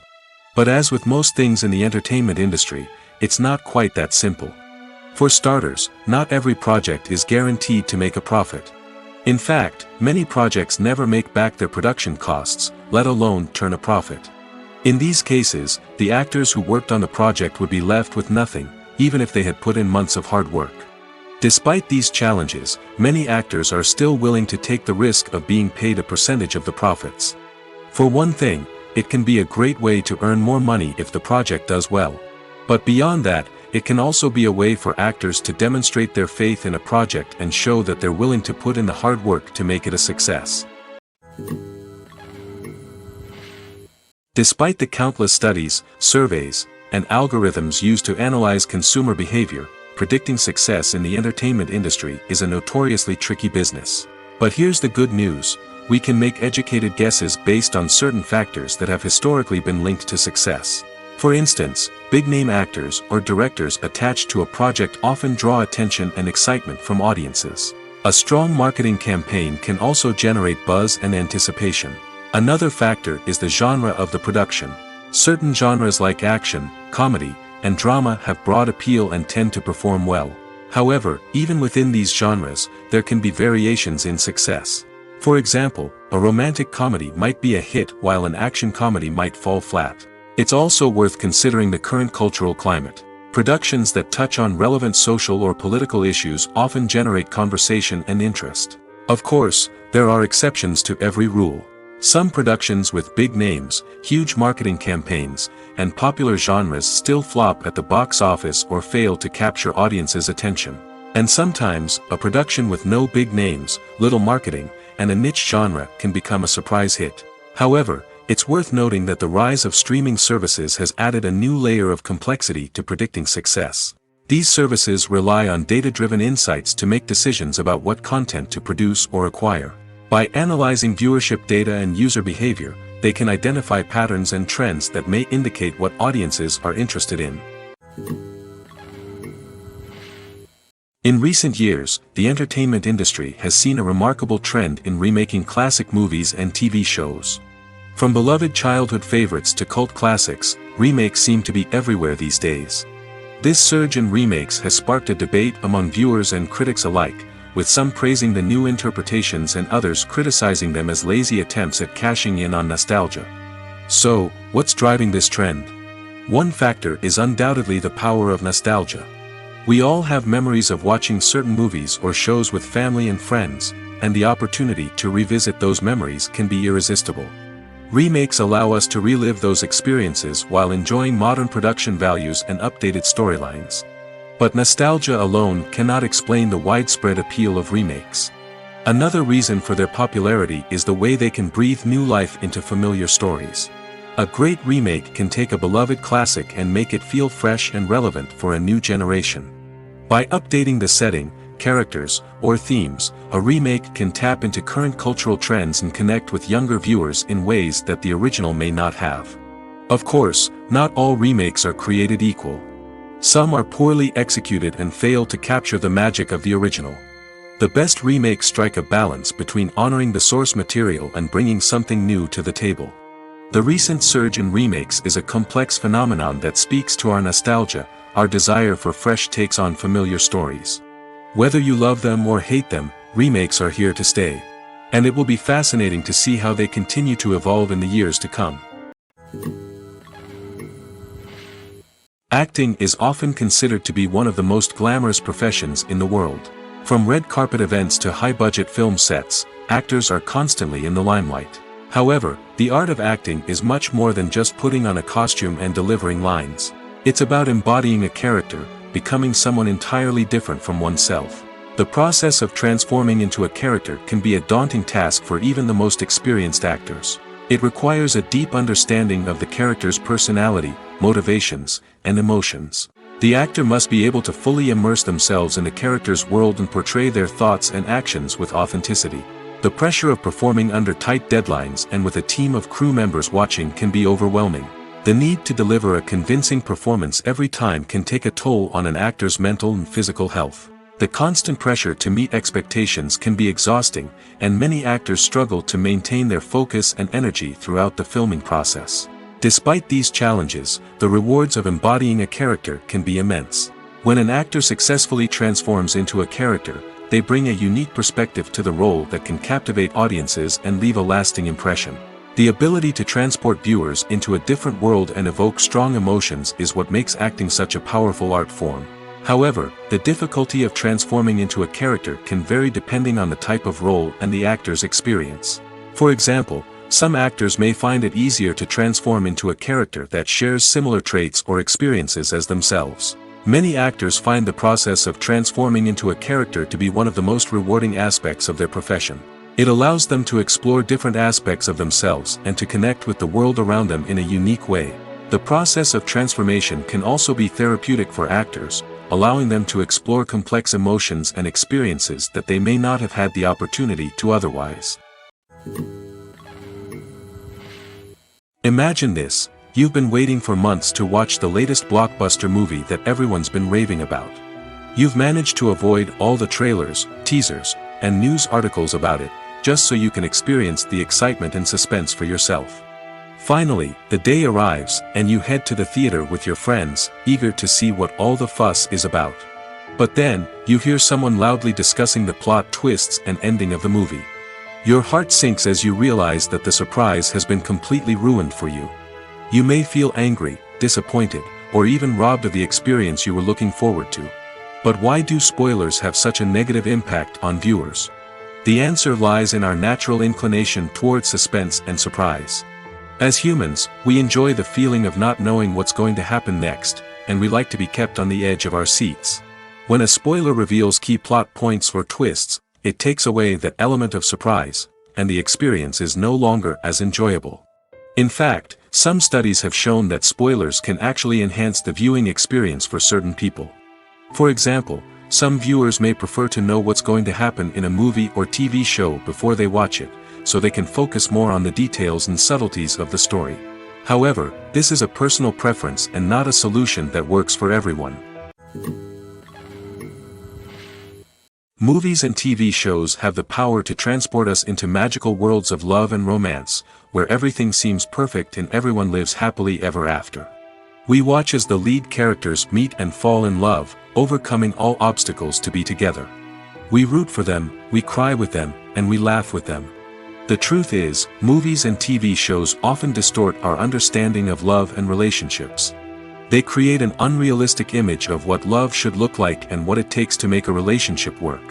But as with most things in the entertainment industry, it's not quite that simple. For starters, not every project is guaranteed to make a profit. In fact, many projects never make back their production costs, let alone turn a profit. In these cases, the actors who worked on the project would be left with nothing, even if they had put in months of hard work. Despite these challenges, many actors are still willing to take the risk of being paid a percentage of the profits. For one thing, it can be a great way to earn more money if the project does well. But beyond that, it can also be a way for actors to demonstrate their faith in a project and show that they're willing to put in the hard work to make it a success. Despite the countless studies, surveys, and algorithms used to analyze consumer behavior, predicting success in the entertainment industry is a notoriously tricky business. But here's the good news: we can make educated guesses based on certain factors that have historically been linked to success. For instance, big-name actors or directors attached to a project often draw attention and excitement from audiences. A strong marketing campaign can also generate buzz and anticipation. Another factor is the genre of the production. Certain genres like action, comedy, and drama have broad appeal and tend to perform well. However, even within these genres, there can be variations in success. For example, a romantic comedy might be a hit while an action comedy might fall flat. It's also worth considering the current cultural climate. Productions that touch on relevant social or political issues often generate conversation and interest. Of course, there are exceptions to every rule. Some productions with big names, huge marketing campaigns, and popular genres still flop at the box office or fail to capture audiences' attention. And sometimes, a production with no big names, little marketing, and a niche genre can become a surprise hit. However, it's worth noting that the rise of streaming services has added a new layer of complexity to predicting success. These services rely on data-driven insights to make decisions about what content to produce or acquire. By analyzing viewership data and user behavior, they can identify patterns and trends that may indicate what audiences are interested in. In recent years, the entertainment industry has seen a remarkable trend in remaking classic movies and TV shows. From beloved childhood favorites to cult classics, remakes seem to be everywhere these days. This surge in remakes has sparked a debate among viewers and critics alike, with some praising the new interpretations and others criticizing them as lazy attempts at cashing in on nostalgia. So, what's driving this trend? One factor is undoubtedly the power of nostalgia. We all have memories of watching certain movies or shows with family and friends, and the opportunity to revisit those memories can be irresistible. Remakes allow us to relive those experiences while enjoying modern production values and updated storylines. But nostalgia alone cannot explain the widespread appeal of remakes. Another reason for their popularity is the way they can breathe new life into familiar stories. A great remake can take a beloved classic and make it feel fresh and relevant for a new generation. By updating the setting, characters, or themes, a remake can tap into current cultural trends and connect with younger viewers in ways that the original may not have. Of course, not all remakes are created equal. Some are poorly executed and fail to capture the magic of the original. The best remakes strike a balance between honoring the source material and bringing something new to the table. The recent surge in remakes is a complex phenomenon that speaks to our nostalgia, our desire for fresh takes on familiar stories. Whether you love them or hate them, remakes are here to stay. And it will be fascinating to see how they continue to evolve in the years to come. Acting is often considered to be one of the most glamorous professions in the world. From red carpet events to high-budget film sets, actors are constantly in the limelight. However, the art of acting is much more than just putting on a costume and delivering lines. It's about embodying a character, becoming someone entirely different from oneself. The process of transforming into a character can be a daunting task for even the most experienced actors. It requires a deep understanding of the character's personality, motivations, and emotions. The actor must be able to fully immerse themselves in the character's world and portray their thoughts and actions with authenticity. The pressure of performing under tight deadlines and with a team of crew members watching can be overwhelming. The need to deliver a convincing performance every time can take a toll on an actor's mental and physical health. The constant pressure to meet expectations can be exhausting, and many actors struggle to maintain their focus and energy throughout the filming process. Despite these challenges, the rewards of embodying a character can be immense. When an actor successfully transforms into a character, they bring a unique perspective to the role that can captivate audiences and leave a lasting impression. The ability to transport viewers into a different world and evoke strong emotions is what makes acting such a powerful art form. However, the difficulty of transforming into a character can vary depending on the type of role and the actor's experience. For example, some actors may find it easier to transform into a character that shares similar traits or experiences as themselves. Many actors find the process of transforming into a character to be one of the most rewarding aspects of their profession. It allows them to explore different aspects of themselves and to connect with the world around them in a unique way. The process of transformation can also be therapeutic for actors, allowing them to explore complex emotions and experiences that they may not have had the opportunity to otherwise. Imagine this. You've been waiting for months to watch the latest blockbuster movie that everyone's been raving about. You've managed to avoid all the trailers, teasers, and news articles about it, just so you can experience the excitement and suspense for yourself. Finally, the day arrives, and you head to the theater with your friends, eager to see what all the fuss is about. But then, you hear someone loudly discussing the plot twists and ending of the movie. Your heart sinks as you realize that the surprise has been completely ruined for you. You may feel angry, disappointed, or even robbed of the experience you were looking forward to. But why do spoilers have such a negative impact on viewers? The answer lies in our natural inclination towards suspense and surprise. As humans, we enjoy the feeling of not knowing what's going to happen next, and we like to be kept on the edge of our seats. When a spoiler reveals key plot points or twists, it takes away that element of surprise, and the experience is no longer as enjoyable. In fact, some studies have shown that spoilers can actually enhance the viewing experience for certain people. For example, some viewers may prefer to know what's going to happen in a movie or TV show before they watch it, so they can focus more on the details and subtleties of the story. However, this is a personal preference and not a solution that works for everyone. Movies and TV shows have the power to transport us into magical worlds of love and romance, where everything seems perfect and everyone lives happily ever after. We watch as the lead characters meet and fall in love, overcoming all obstacles to be together. We root for them, we cry with them, and we laugh with them. The truth is, movies and TV shows often distort our understanding of love and relationships. They create an unrealistic image of what love should look like and what it takes to make a relationship work.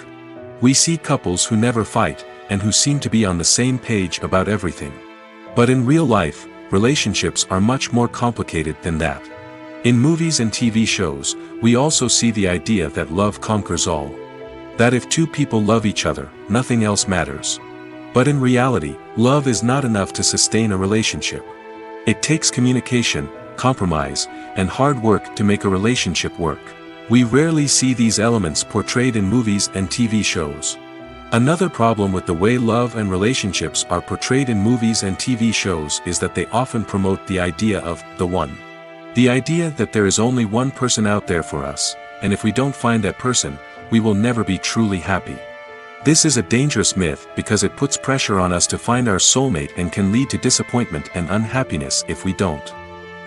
We see couples who never fight, and who seem to be on the same page about everything. But in real life, relationships are much more complicated than that. In movies and TV shows, we also see the idea that love conquers all. That if two people love each other, nothing else matters. But in reality, love is not enough to sustain a relationship. It takes communication, compromise, and hard work to make a relationship work. We rarely see these elements portrayed in movies and TV shows. Another problem with the way love and relationships are portrayed in movies and TV shows is that they often promote the idea of the one. The idea that there is only one person out there for us, and if we don't find that person, we will never be truly happy. This is a dangerous myth because it puts pressure on us to find our soulmate and can lead to disappointment and unhappiness if we don't.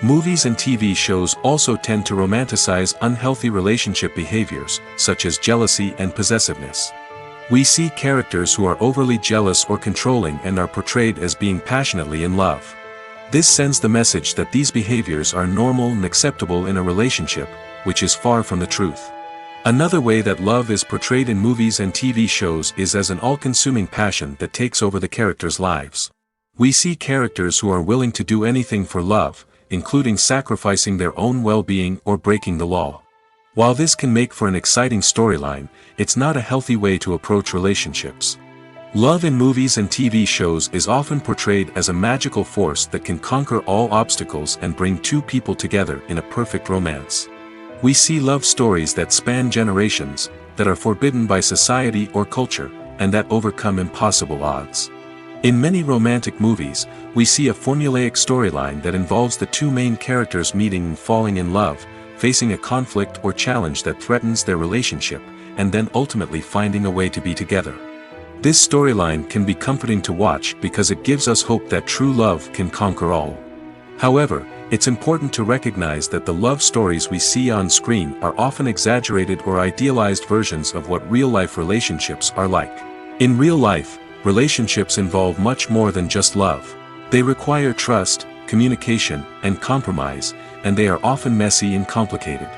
Movies and TV shows also tend to romanticize unhealthy relationship behaviors, such as jealousy and possessiveness. We see characters who are overly jealous or controlling and are portrayed as being passionately in love. This sends the message that these behaviors are normal and acceptable in a relationship, which is far from the truth. Another way that love is portrayed in movies and TV shows is as an all-consuming passion that takes over the characters' lives. We see characters who are willing to do anything for love, including sacrificing their own well-being or breaking the law. While this can make for an exciting storyline, it's not a healthy way to approach relationships. Love in movies and TV shows is often portrayed as a magical force that can conquer all obstacles and bring two people together in a perfect romance. We see love stories that span generations, that are forbidden by society or culture, and that overcome impossible odds. In many romantic movies, we see a formulaic storyline that involves the two main characters meeting and falling in love, facing a conflict or challenge that threatens their relationship, and then ultimately finding a way to be together. This storyline can be comforting to watch because it gives us hope that true love can conquer all. However, it's important to recognize that the love stories we see on screen are often exaggerated or idealized versions of what real-life relationships are like. In real life, relationships involve much more than just love. They require trust, communication, and compromise, and they are often messy and complicated.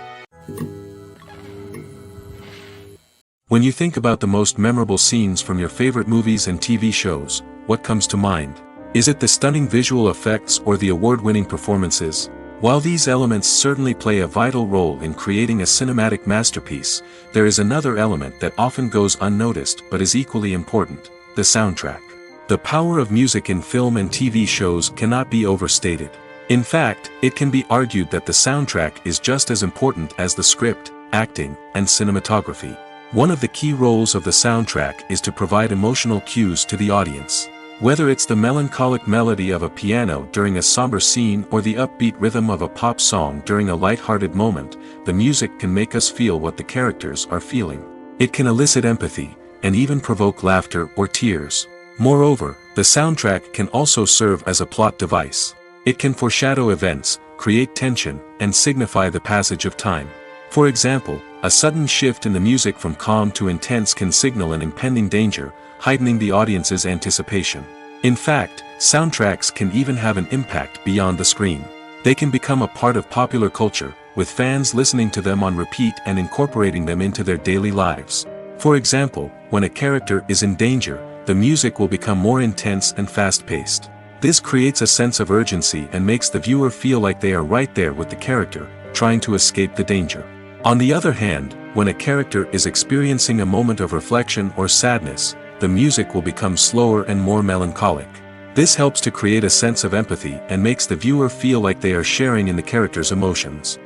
When you think about the most memorable scenes from your favorite movies and TV shows, what comes to mind? Is it the stunning visual effects or the award-winning performances? While these elements certainly play a vital role in creating a cinematic masterpiece, there is another element that often goes unnoticed but is equally important: the soundtrack. The power of music in film and TV shows cannot be overstated. In fact, it can be argued that the soundtrack is just as important as the script, acting, and cinematography. One of the key roles of the soundtrack is to provide emotional cues to the audience. Whether it's the melancholic melody of a piano during a somber scene or the upbeat rhythm of a pop song during a light-hearted moment, the music can make us feel what the characters are feeling. It can elicit empathy, and even provoke laughter or tears. Moreover, the soundtrack can also serve as a plot device. It can foreshadow events, create tension, and signify the passage of time. For example, a sudden shift in the music from calm to intense can signal an impending danger, heightening the audience's anticipation. In fact, soundtracks can even have an impact beyond the screen. They can become a part of popular culture, with fans listening to them on repeat and incorporating them into their daily lives. For example, when a character is in danger, the music will become more intense and fast-paced. This creates a sense of urgency and makes the viewer feel like they are right there with the character, trying to escape the danger. On the other hand, when a character is experiencing a moment of reflection or sadness, the music will become slower and more melancholic. This helps to create a sense of empathy and makes the viewer feel like they are sharing in the character's emotions.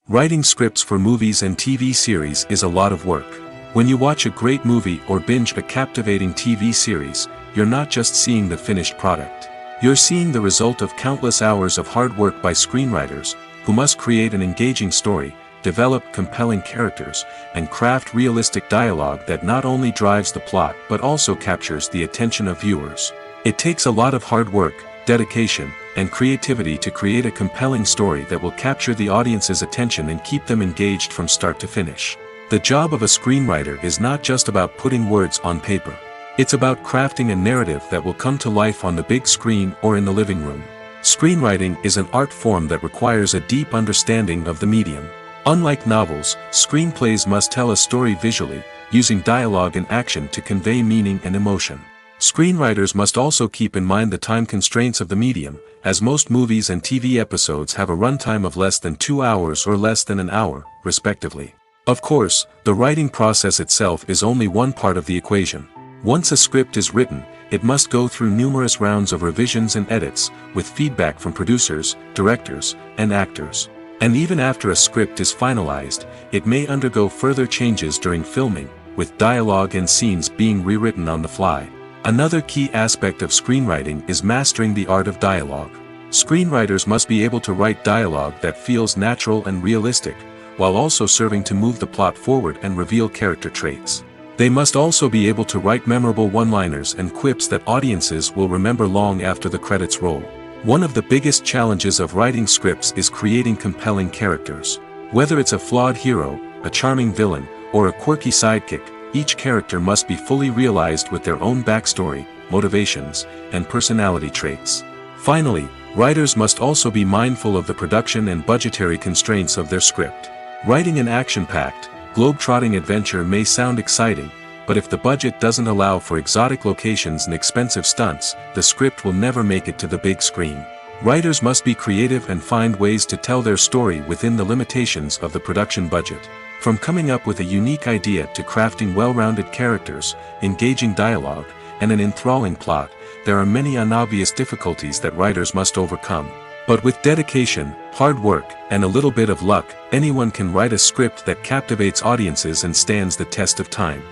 Writing scripts for movies and TV series is a lot of work. When you watch a great movie or binge a captivating TV series, you're not just seeing the finished product. You're seeing the result of countless hours of hard work by screenwriters, who must create an engaging story, develop compelling characters, and craft realistic dialogue that not only drives the plot but also captures the attention of viewers. It takes a lot of hard work, dedication, and creativity to create a compelling story that will capture the audience's attention and keep them engaged from start to finish. The job of a screenwriter is not just about putting words on paper. It's about crafting a narrative that will come to life on the big screen or in the living room. Screenwriting is an art form that requires a deep understanding of the medium. Unlike novels, screenplays must tell a story visually, using dialogue and action to convey meaning and emotion. Screenwriters must also keep in mind the time constraints of the medium, as most movies and TV episodes have a runtime of less than 2 hours or less than an hour, respectively. Of course, the writing process itself is only one part of the equation. Once a script is written, it must go through numerous rounds of revisions and edits, with feedback from producers, directors, and actors. And even after a script is finalized, it may undergo further changes during filming, with dialogue and scenes being rewritten on the fly. Another key aspect of screenwriting is mastering the art of dialogue. Screenwriters must be able to write dialogue that feels natural and realistic, while also serving to move the plot forward and reveal character traits. They must also be able to write memorable one-liners and quips that audiences will remember long after the credits roll. One of the biggest challenges of writing scripts is creating compelling characters. Whether it's a flawed hero, a charming villain, or a quirky sidekick, each character must be fully realized with their own backstory, motivations, and personality traits. Finally, writers must also be mindful of the production and budgetary constraints of their script. Writing an action-packed, globe-trotting adventure may sound exciting, but if the budget doesn't allow for exotic locations and expensive stunts, the script will never make it to the big screen. Writers must be creative and find ways to tell their story within the limitations of the production budget. From coming up with a unique idea to crafting well-rounded characters, engaging dialogue, and an enthralling plot, there are many unobvious difficulties that writers must overcome. But with dedication, hard work, and a little bit of luck, anyone can write a script that captivates audiences and stands the test of time.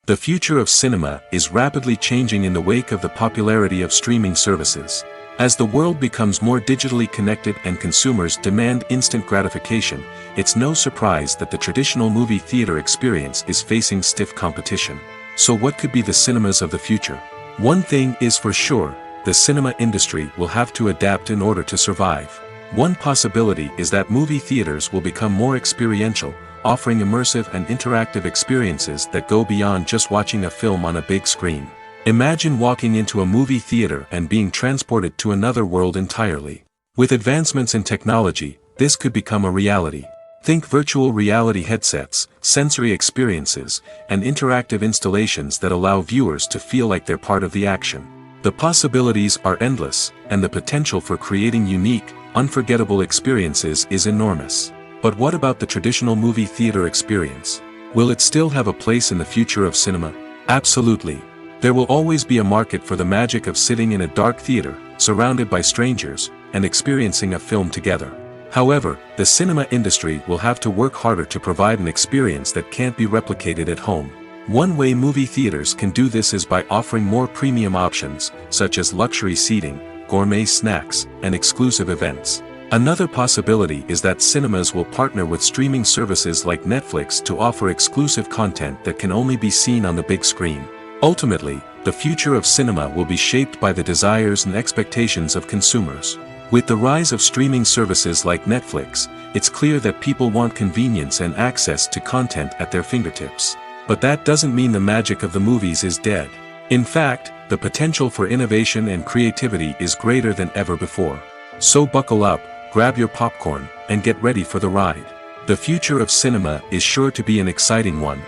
The future of cinema is rapidly changing in the wake of the popularity of streaming services. As the world becomes more digitally connected and consumers demand instant gratification, it's no surprise that the traditional movie theater experience is facing stiff competition. So what could be the cinemas of the future? One thing is for sure, the cinema industry will have to adapt in order to survive. One possibility is that movie theaters will become more experiential, offering immersive and interactive experiences that go beyond just watching a film on a big screen. Imagine walking into a movie theater and being transported to another world entirely. With advancements in technology, this could become a reality. Think virtual reality headsets, sensory experiences, and interactive installations that allow viewers to feel like they're part of the action. The possibilities are endless, and the potential for creating unique, unforgettable experiences is enormous. But what about the traditional movie theater experience? Will it still have a place in the future of cinema? Absolutely. There will always be a market for the magic of sitting in a dark theater, surrounded by strangers, and experiencing a film together. However, the cinema industry will have to work harder to provide an experience that can't be replicated at home. One way movie theaters can do this is by offering more premium options, such as luxury seating, gourmet snacks, and exclusive events. Another possibility is that cinemas will partner with streaming services like Netflix to offer exclusive content that can only be seen on the big screen. Ultimately, the future of cinema will be shaped by the desires and expectations of consumers. With the rise of streaming services like Netflix, it's clear that people want convenience and access to content at their fingertips. But that doesn't mean the magic of the movies is dead. In fact, the potential for innovation and creativity is greater than ever before. So buckle up, grab your popcorn, and get ready for the ride. The future of cinema is sure to be an exciting one.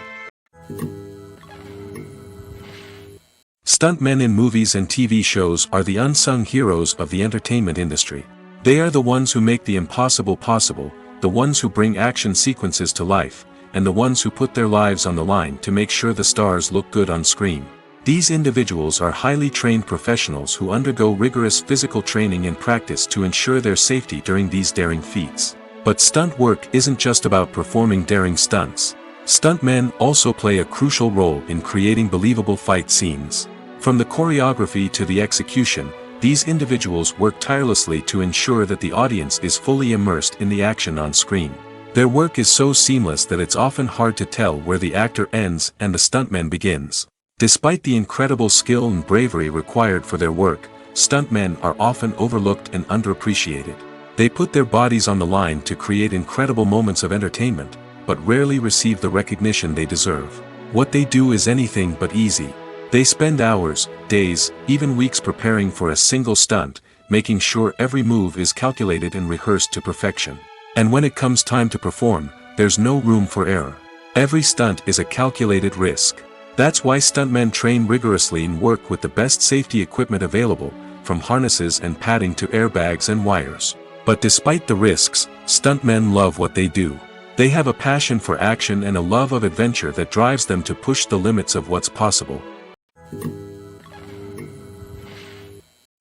Stuntmen in movies and TV shows are the unsung heroes of the entertainment industry. They are the ones who make the impossible possible, the ones who bring action sequences to life, and the ones who put their lives on the line to make sure the stars look good on screen. These individuals are highly trained professionals who undergo rigorous physical training and practice to ensure their safety during these daring feats. But stunt work isn't just about performing daring stunts. Stuntmen also play a crucial role in creating believable fight scenes. From the choreography to the execution, these individuals work tirelessly to ensure that the audience is fully immersed in the action on screen. Their work is so seamless that it's often hard to tell where the actor ends and the stuntman begins. Despite the incredible skill and bravery required for their work, stuntmen are often overlooked and underappreciated. They put their bodies on the line to create incredible moments of entertainment, but rarely receive the recognition they deserve. What they do is anything but easy. They spend hours, days, even weeks preparing for a single stunt, making sure every move is calculated and rehearsed to perfection. And when it comes time to perform, there's no room for error. Every stunt is a calculated risk. That's why stuntmen train rigorously and work with the best safety equipment available, from harnesses and padding to airbags and wires. But despite the risks, stuntmen love what they do. They have a passion for action and a love of adventure that drives them to push the limits of what's possible.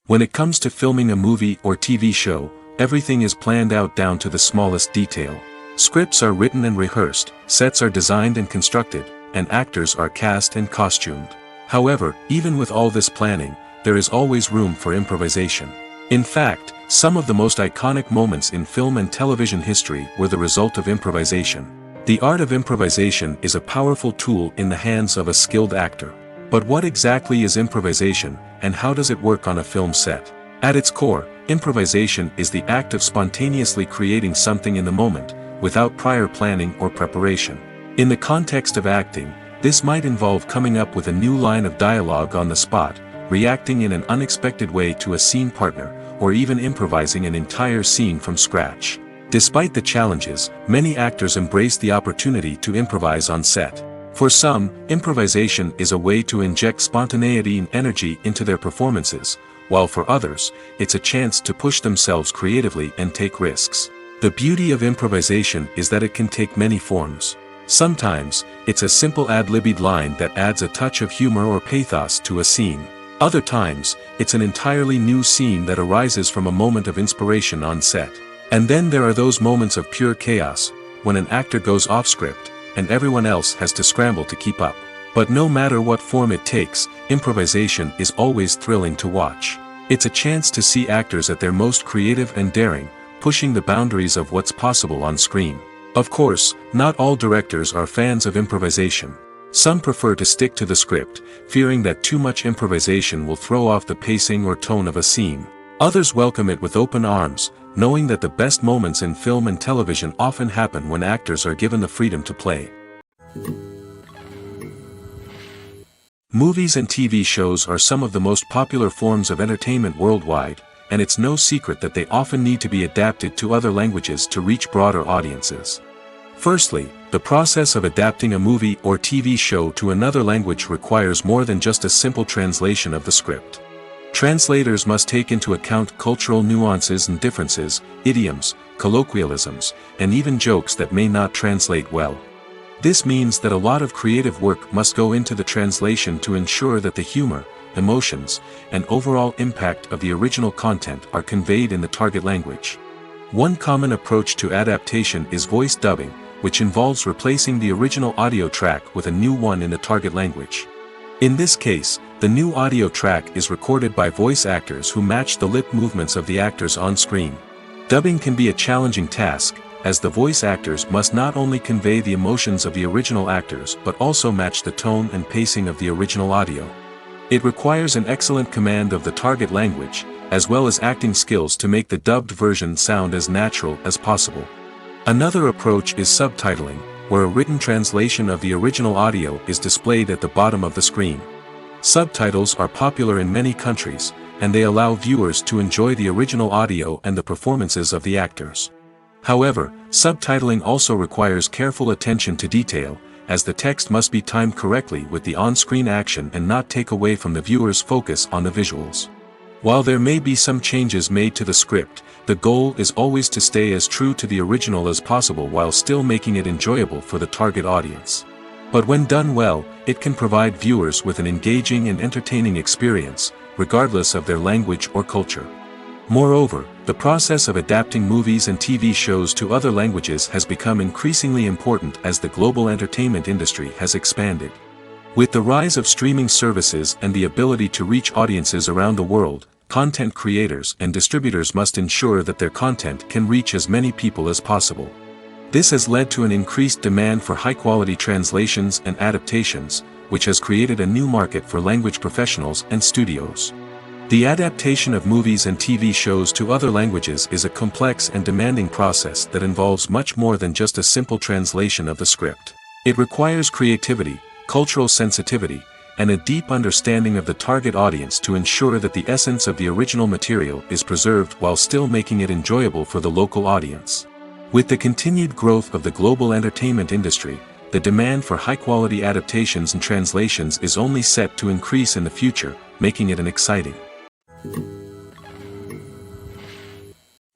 When it comes to filming a movie or TV show, everything is planned out down to the smallest detail. Scripts are written and rehearsed, sets are designed and constructed, and actors are cast and costumed. However, even with all this planning, there is always room for improvisation. In fact, some of the most iconic moments in film and television history were the result of improvisation. The art of improvisation is a powerful tool in the hands of a skilled actor. But what exactly is improvisation, and how does it work on a film set? At its core, improvisation is the act of spontaneously creating something in the moment, without prior planning or preparation. In the context of acting, this might involve coming up with a new line of dialogue on the spot, reacting in an unexpected way to a scene partner, or even improvising an entire scene from scratch. Despite the challenges, many actors embrace the opportunity to improvise on set. For some, improvisation is a way to inject spontaneity and energy into their performances, while for others, it's a chance to push themselves creatively and take risks. The beauty of improvisation is that it can take many forms. Sometimes, it's a simple ad-libbed line that adds a touch of humor or pathos to a scene. Other times, it's an entirely new scene that arises from a moment of inspiration on set. And then there are those moments of pure chaos, when an actor goes off script, and everyone else has to scramble to keep up. But no matter what form it takes, improvisation is always thrilling to watch. It's a chance to see actors at their most creative and daring, pushing the boundaries of what's possible on screen. Of course, not all directors are fans of improvisation. Some prefer to stick to the script, fearing that too much improvisation will throw off the pacing or tone of a scene. Others welcome it with open arms, knowing that the best moments in film and television often happen when actors are given the freedom to play. Movies and TV shows are some of the most popular forms of entertainment worldwide, and it's no secret that they often need to be adapted to other languages to reach broader audiences. Firstly, the process of adapting a movie or TV show to another language requires more than just a simple translation of the script. Translators must take into account cultural nuances and differences, idioms, colloquialisms, and even jokes that may not translate well. This means that a lot of creative work must go into the translation to ensure that the humor, emotions, and overall impact of the original content are conveyed in the target language. One common approach to adaptation is voice dubbing, which involves replacing the original audio track with a new one in the target language. In this case, the new audio track is recorded by voice actors who match the lip movements of the actors on screen. Dubbing can be a challenging task, as the voice actors must not only convey the emotions of the original actors but also match the tone and pacing of the original audio. It requires an excellent command of the target language, as well as acting skills to make the dubbed version sound as natural as possible. Another approach is subtitling, where a written translation of the original audio is displayed at the bottom of the screen. Subtitles are popular in many countries, and they allow viewers to enjoy the original audio and the performances of the actors. However, subtitling also requires careful attention to detail, as the text must be timed correctly with the on-screen action and not take away from the viewer's focus on the visuals. While there may be some changes made to the script, the goal is always to stay as true to the original as possible while still making it enjoyable for the target audience. But when done well, it can provide viewers with an engaging and entertaining experience, regardless of their language or culture. Moreover, the process of adapting movies and TV shows to other languages has become increasingly important as the global entertainment industry has expanded. With the rise of streaming services and the ability to reach audiences around the world, content creators and distributors must ensure that their content can reach as many people as possible. This has led to an increased demand for high-quality translations and adaptations, which has created a new market for language professionals and studios. The adaptation of movies and TV shows to other languages is a complex and demanding process that involves much more than just a simple translation of the script. It requires creativity, cultural sensitivity, and a deep understanding of the target audience to ensure that the essence of the original material is preserved while still making it enjoyable for the local audience. With the continued growth of the global entertainment industry, the demand for high-quality adaptations and translations is only set to increase in the future, making it exciting.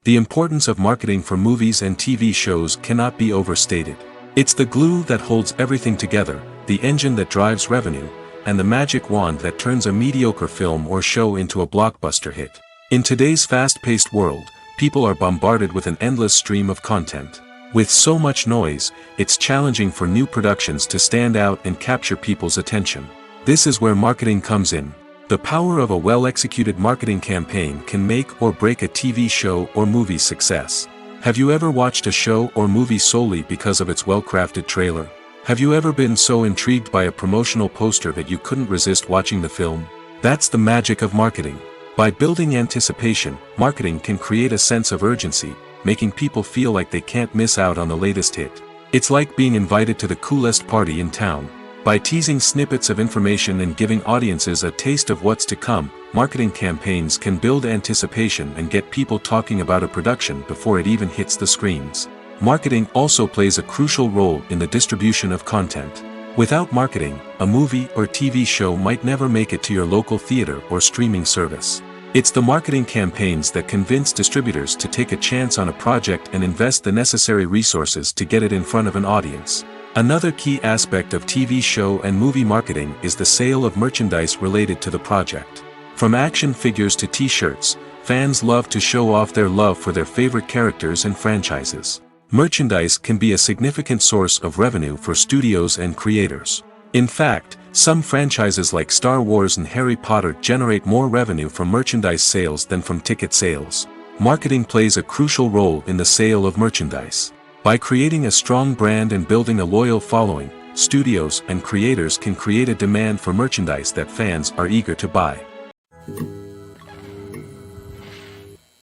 The importance of marketing for movies and TV shows cannot be overstated. It's the glue that holds everything together, the engine that drives revenue, and the magic wand that turns a mediocre film or show into a blockbuster hit. In today's fast-paced world, people are bombarded with an endless stream of content. With so much noise, it's challenging for new productions to stand out and capture people's attention. This is where marketing comes in. The power of a well-executed marketing campaign can make or break a TV show or movie's success. Have you ever watched a show or movie solely because of its well-crafted trailer? Have you ever been so intrigued by a promotional poster that you couldn't resist watching the film? That's the magic of marketing. By building anticipation, marketing can create a sense of urgency, making people feel like they can't miss out on the latest hit. It's like being invited to the coolest party in town. By teasing snippets of information and giving audiences a taste of what's to come, marketing campaigns can build anticipation and get people talking about a production before it even hits the screens. Marketing also plays a crucial role in the distribution of content. Without marketing, a movie or TV show might never make it to your local theater or streaming service. It's the marketing campaigns that convince distributors to take a chance on a project and invest the necessary resources to get it in front of an audience. Another key aspect of TV show and movie marketing is the sale of merchandise related to the project. From action figures to t-shirts, fans love to show off their love for their favorite characters and franchises. Merchandise can be a significant source of revenue for studios and creators. In fact, some franchises like Star Wars and Harry Potter generate more revenue from merchandise sales than from ticket sales. Marketing plays a crucial role in the sale of merchandise. By creating a strong brand and building a loyal following, studios and creators can create a demand for merchandise that fans are eager to buy.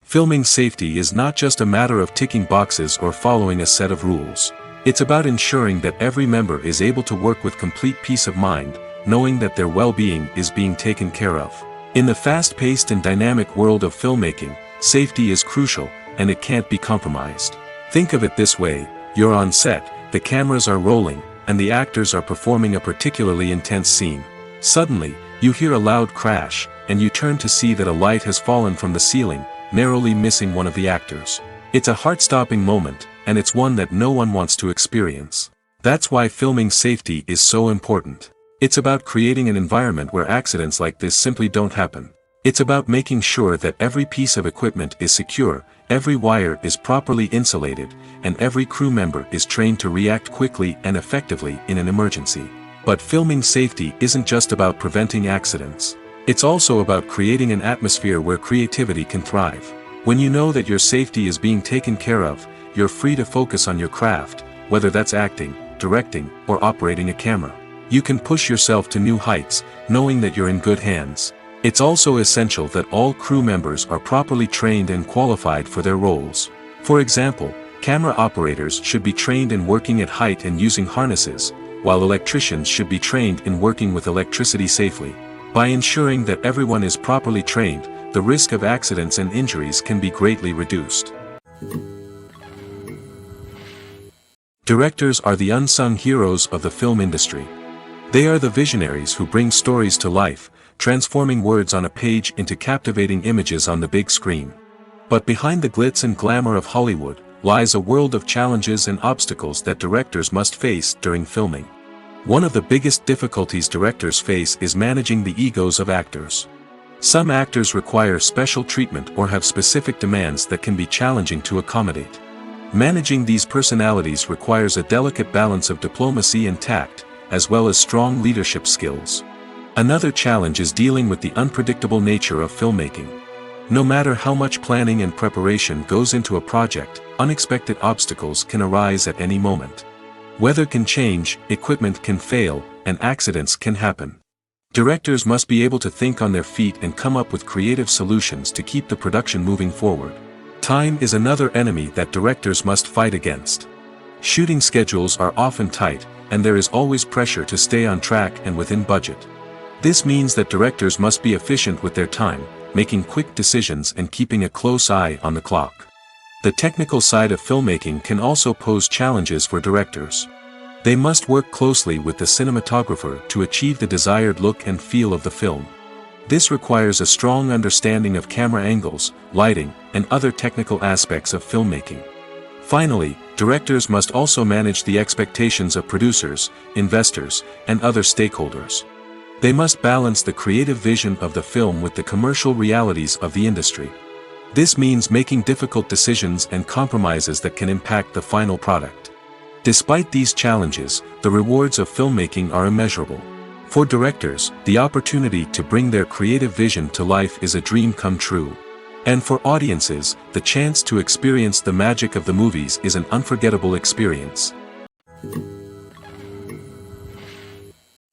Filming safety is not just a matter of ticking boxes or following a set of rules. It's about ensuring that every member is able to work with complete peace of mind, knowing that their well-being is being taken care of. In the fast-paced and dynamic world of filmmaking, safety is crucial, and it can't be compromised. Think of it this way: you're on set, the cameras are rolling, and the actors are performing a particularly intense scene. Suddenly, you hear a loud crash, and you turn to see that a light has fallen from the ceiling, narrowly missing one of the actors. It's a heart-stopping moment, and it's one that no one wants to experience. That's why filming safety is so important. It's about creating an environment where accidents like this simply don't happen. It's about making sure that every piece of equipment is secure, every wire is properly insulated, and every crew member is trained to react quickly and effectively in an emergency. But filming safety isn't just about preventing accidents. It's also about creating an atmosphere where creativity can thrive. When you know that your safety is being taken care of, you're free to focus on your craft, whether that's acting, directing, or operating a camera. You can push yourself to new heights, knowing that you're in good hands. It's also essential that all crew members are properly trained and qualified for their roles. For example, camera operators should be trained in working at height and using harnesses, while electricians should be trained in working with electricity safely. By ensuring that everyone is properly trained, the risk of accidents and injuries can be greatly reduced. Directors are the unsung heroes of the film industry. They are the visionaries who bring stories to life, transforming words on a page into captivating images on the big screen. But behind the glitz and glamour of Hollywood lies a world of challenges and obstacles that directors must face during filming. One of the biggest difficulties directors face is managing the egos of actors. Some actors require special treatment or have specific demands that can be challenging to accommodate. Managing these personalities requires a delicate balance of diplomacy and tact, as well as strong leadership skills. Another challenge is dealing with the unpredictable nature of filmmaking. No matter how much planning and preparation goes into a project, unexpected obstacles can arise at any moment. Weather can change, equipment can fail, and accidents can happen. Directors must be able to think on their feet and come up with creative solutions to keep the production moving forward. Time is another enemy that directors must fight against. Shooting schedules are often tight, and there is always pressure to stay on track and within budget. This means that directors must be efficient with their time, making quick decisions and keeping a close eye on the clock. The technical side of filmmaking can also pose challenges for directors. They must work closely with the cinematographer to achieve the desired look and feel of the film. This requires a strong understanding of camera angles, lighting, and other technical aspects of filmmaking. Finally, directors must also manage the expectations of producers, investors, and other stakeholders. They must balance the creative vision of the film with the commercial realities of the industry. This means making difficult decisions and compromises that can impact the final product. Despite these challenges, the rewards of filmmaking are immeasurable. For directors, the opportunity to bring their creative vision to life is a dream come true. And for audiences, the chance to experience the magic of the movies is an unforgettable experience.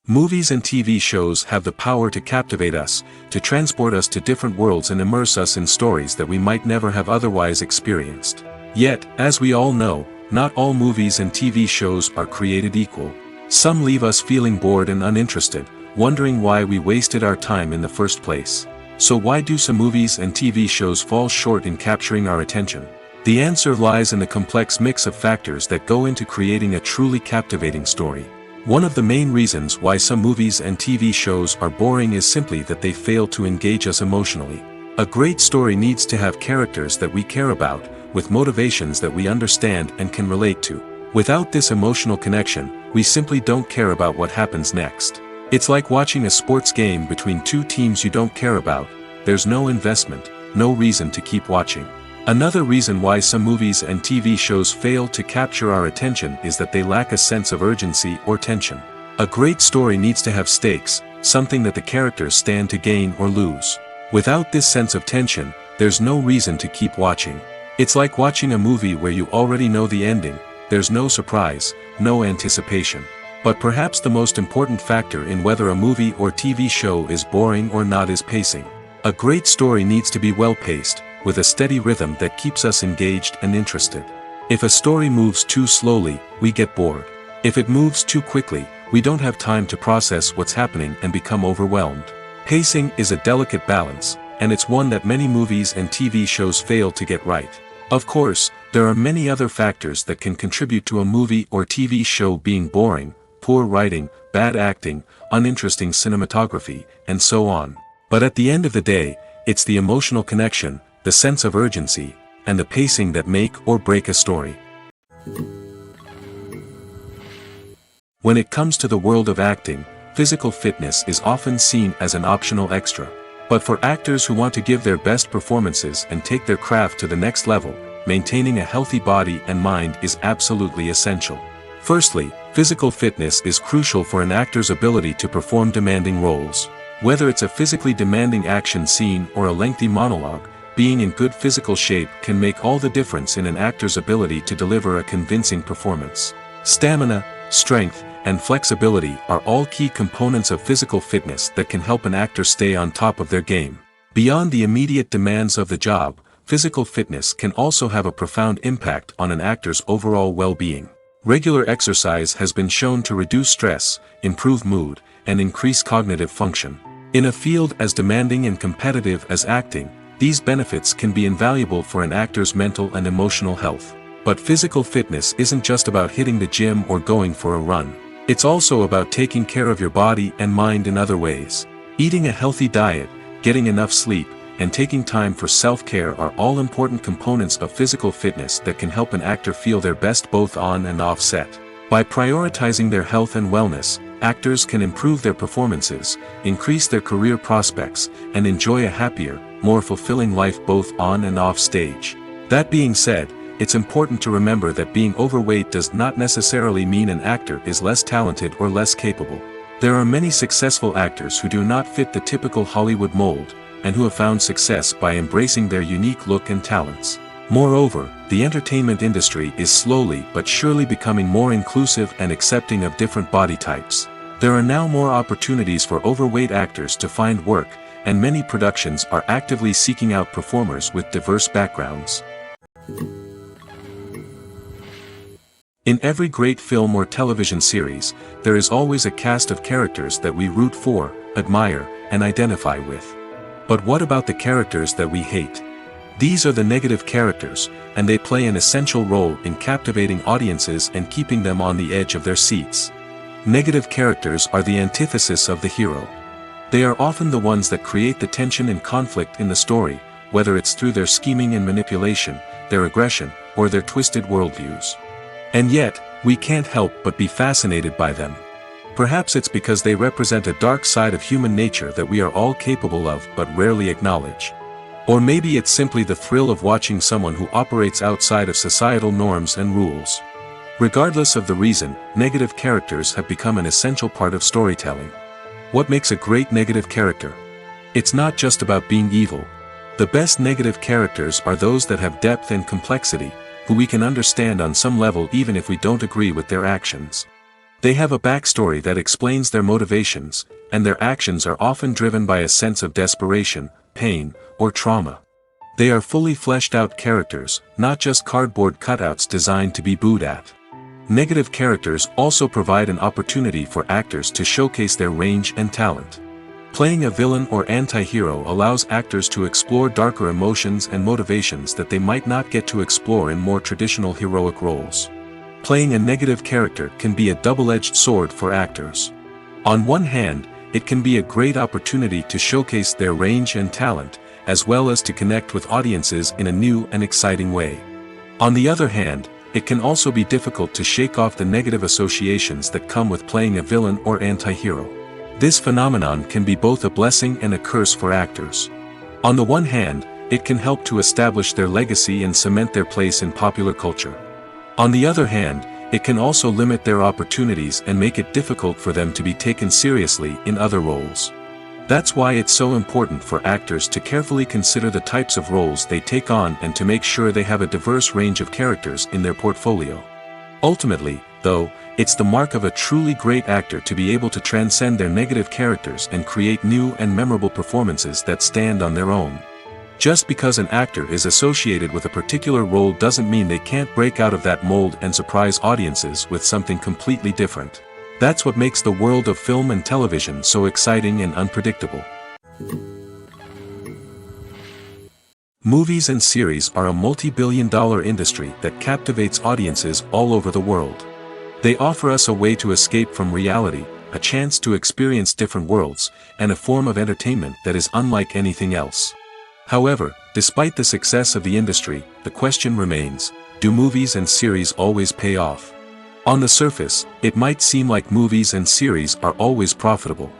Movies and TV shows have the power to captivate us, to transport us to different worlds and immerse us in stories that we might never have otherwise experienced. Yet, as we all know, not all movies and TV shows are created equal. Some leave us feeling bored and uninterested, wondering why we wasted our time in the first place. So why do some movies and TV shows fall short in capturing our attention? The answer lies in the complex mix of factors that go into creating a truly captivating story. One of the main reasons why some movies and TV shows are boring is simply that they fail to engage us emotionally. A great story needs to have characters that we care about, with motivations that we understand and can relate to. Without this emotional connection, we simply don't care about what happens next. It's like watching a sports game between two teams you don't care about. There's no investment, no reason to keep watching. Another reason why some movies and TV shows fail to capture our attention is that they lack a sense of urgency or tension. A great story needs to have stakes, something that the characters stand to gain or lose. Without this sense of tension, there's no reason to keep watching. It's like watching a movie where you already know the ending. There's no surprise, no anticipation. But perhaps the most important factor in whether a movie or TV show is boring or not is pacing. A great story needs to be well-paced, with a steady rhythm that keeps us engaged and interested. If a story moves too slowly, we get bored. If it moves too quickly, we don't have time to process what's happening and become overwhelmed. Pacing is a delicate balance, and it's one that many movies and TV shows fail to get right. Of course, there are many other factors that can contribute to a movie or TV show being boring: poor writing, bad acting, uninteresting cinematography, and so on. But at the end of the day, it's the emotional connection, the sense of urgency, and the pacing that make or break a story. When it comes to the world of acting, physical fitness is often seen as an optional extra. But for actors who want to give their best performances and take their craft to the next level, maintaining a healthy body and mind is absolutely essential. Firstly, physical fitness is crucial for an actor's ability to perform demanding roles. Whether it's a physically demanding action scene or a lengthy monologue, being in good physical shape can make all the difference in an actor's ability to deliver a convincing performance. Stamina, strength, and flexibility are all key components of physical fitness that can help an actor stay on top of their game. Beyond the immediate demands of the job, physical fitness can also have a profound impact on an actor's overall well-being. Regular exercise has been shown to reduce stress, improve mood, and increase cognitive function. In a field as demanding and competitive as acting, these benefits can be invaluable for an actor's mental and emotional health. But physical fitness isn't just about hitting the gym or going for a run. It's also about taking care of your body and mind in other ways. Eating a healthy diet, getting enough sleep, and taking time for self-care are all important components of physical fitness that can help an actor feel their best both on and off set. By prioritizing their health and wellness, actors can improve their performances, increase their career prospects, and enjoy a happier, more fulfilling life both on and off stage. That being said, it's important to remember that being overweight does not necessarily mean an actor is less talented or less capable. There are many successful actors who do not fit the typical Hollywood mold, and who have found success by embracing their unique look and talents. Moreover, the entertainment industry is slowly but surely becoming more inclusive and accepting of different body types. There are now more opportunities for overweight actors to find work, and many productions are actively seeking out performers with diverse backgrounds. In every great film or television series, there is always a cast of characters that we root for, admire, and identify with. But what about the characters that we hate? These are the negative characters, and they play an essential role in captivating audiences and keeping them on the edge of their seats. Negative characters are the antithesis of the hero. They are often the ones that create the tension and conflict in the story, whether it's through their scheming and manipulation, their aggression, or their twisted worldviews. And yet, we can't help but be fascinated by them. Perhaps it's because they represent a dark side of human nature that we are all capable of but rarely acknowledge. Or maybe it's simply the thrill of watching someone who operates outside of societal norms and rules. Regardless of the reason, negative characters have become an essential part of storytelling. What makes a great negative character? It's not just about being evil. The best negative characters are those that have depth and complexity, who we can understand on some level even if we don't agree with their actions. They have a backstory that explains their motivations, and their actions are often driven by a sense of desperation, pain, or trauma. They are fully fleshed out characters, not just cardboard cutouts designed to be booed at. Negative characters also provide an opportunity for actors to showcase their range and talent. Playing a villain or anti-hero allows actors to explore darker emotions and motivations that they might not get to explore in more traditional heroic roles. Playing a negative character can be a double-edged sword for actors. On one hand, it can be a great opportunity to showcase their range and talent, as well as to connect with audiences in a new and exciting way. On the other hand, it can also be difficult to shake off the negative associations that come with playing a villain or anti-hero. This phenomenon can be both a blessing and a curse for actors. On the one hand, it can help to establish their legacy and cement their place in popular culture. On the other hand, it can also limit their opportunities and make it difficult for them to be taken seriously in other roles. That's why it's so important for actors to carefully consider the types of roles they take on and to make sure they have a diverse range of characters in their portfolio. Ultimately, though, it's the mark of a truly great actor to be able to transcend their negative characters and create new and memorable performances that stand on their own. Just because an actor is associated with a particular role doesn't mean they can't break out of that mold and surprise audiences with something completely different. That's what makes the world of film and television so exciting and unpredictable. Movies and series are a multi-billion-dollar industry that captivates audiences all over the world. They offer us a way to escape from reality, a chance to experience different worlds, and a form of entertainment that is unlike anything else. However, despite the success of the industry, the question remains, do movies and series always pay off? On the surface, it might seem like movies and series are always profitable.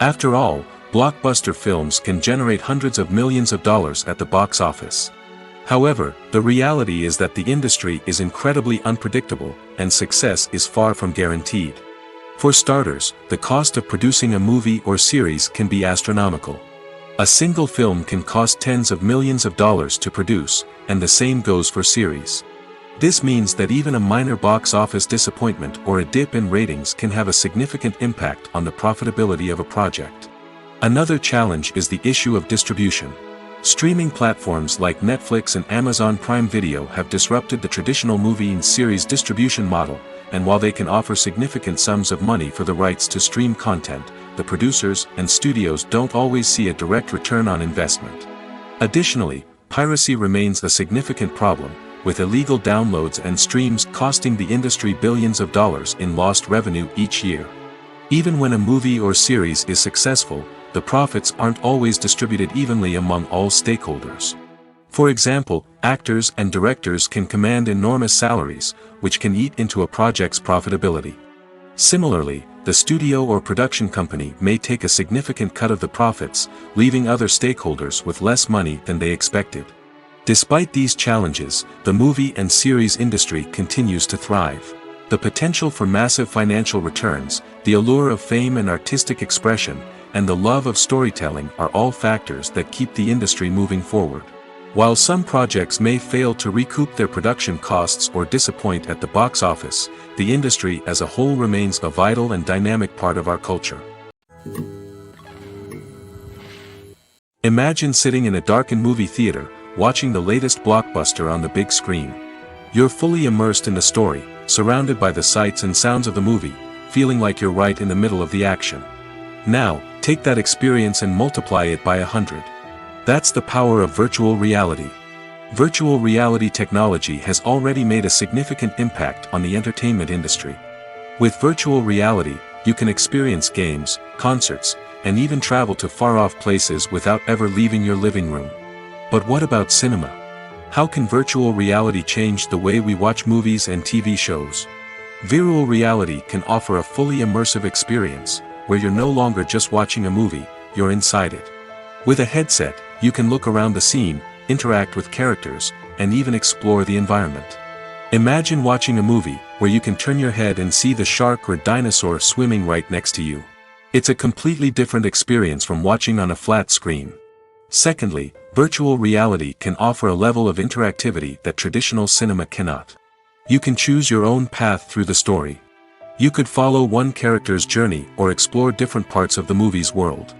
After all, blockbuster films can generate hundreds of millions of dollars at the box office. However, the reality is that the industry is incredibly unpredictable, and success is far from guaranteed. For starters, the cost of producing a movie or series can be astronomical. A single film can cost tens of millions of dollars to produce, and the same goes for series. This means that even a minor box office disappointment or a dip in ratings can have a significant impact on the profitability of a project. Another challenge is the issue of distribution. Streaming platforms like Netflix and Amazon Prime Video have disrupted the traditional movie and series distribution model, and while they can offer significant sums of money for the rights to stream content, the producers and studios don't always see a direct return on investment. Additionally, piracy remains a significant problem, with illegal downloads and streams costing the industry billions of dollars in lost revenue each year. Even when a movie or series is successful, the profits aren't always distributed evenly among all stakeholders. For example, actors and directors can command enormous salaries, which can eat into a project's profitability. Similarly, the studio or production company may take a significant cut of the profits, leaving other stakeholders with less money than they expected. Despite these challenges, the movie and series industry continues to thrive. The potential for massive financial returns, the allure of fame and artistic expression, and the love of storytelling are all factors that keep the industry moving forward. While some projects may fail to recoup their production costs or disappoint at the box office, the industry as a whole remains a vital and dynamic part of our culture. Imagine sitting in a darkened movie theater, watching the latest blockbuster on the big screen. You're fully immersed in the story, surrounded by the sights and sounds of the movie, feeling like you're right in the middle of the action. Now, take that experience and multiply it by 100. That's the power of virtual reality. Virtual reality technology has already made a significant impact on the entertainment industry. With virtual reality, you can experience games, concerts, and even travel to far-off places without ever leaving your living room. But what about cinema? How can virtual reality change the way we watch movies and TV shows? Virtual reality can offer a fully immersive experience, where you're no longer just watching a movie, you're inside it. With a headset, you can look around the scene, interact with characters, and even explore the environment. Imagine watching a movie where you can turn your head and see the shark or dinosaur swimming right next to you. It's a completely different experience from watching on a flat screen. Secondly, virtual reality can offer a level of interactivity that traditional cinema cannot. You can choose your own path through the story. You could follow one character's journey or explore different parts of the movie's world.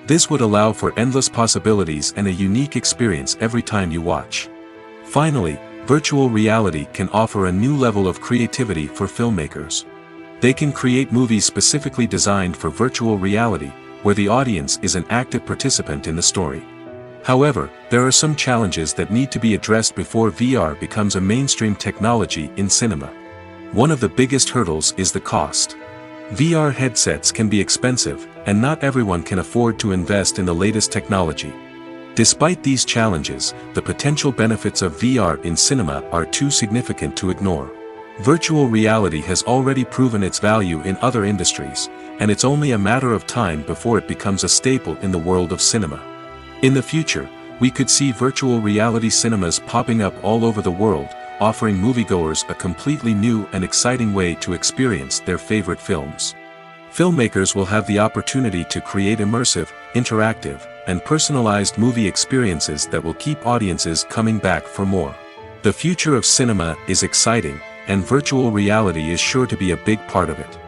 This would allow for endless possibilities and a unique experience every time you watch. Finally, virtual reality can offer a new level of creativity for filmmakers. They can create movies specifically designed for virtual reality, where the audience is an active participant in the story. However, there are some challenges that need to be addressed before VR becomes a mainstream technology in cinema. One of the biggest hurdles is the cost. VR headsets can be expensive, and not everyone can afford to invest in the latest technology. Despite these challenges, the potential benefits of VR in cinema are too significant to ignore. Virtual reality has already proven its value in other industries, and it's only a matter of time before it becomes a staple in the world of cinema. In the future, we could see virtual reality cinemas popping up all over the world, offering moviegoers a completely new and exciting way to experience their favorite films. Filmmakers will have the opportunity to create immersive, interactive, and personalized movie experiences that will keep audiences coming back for more. The future of cinema is exciting, and virtual reality is sure to be a big part of it.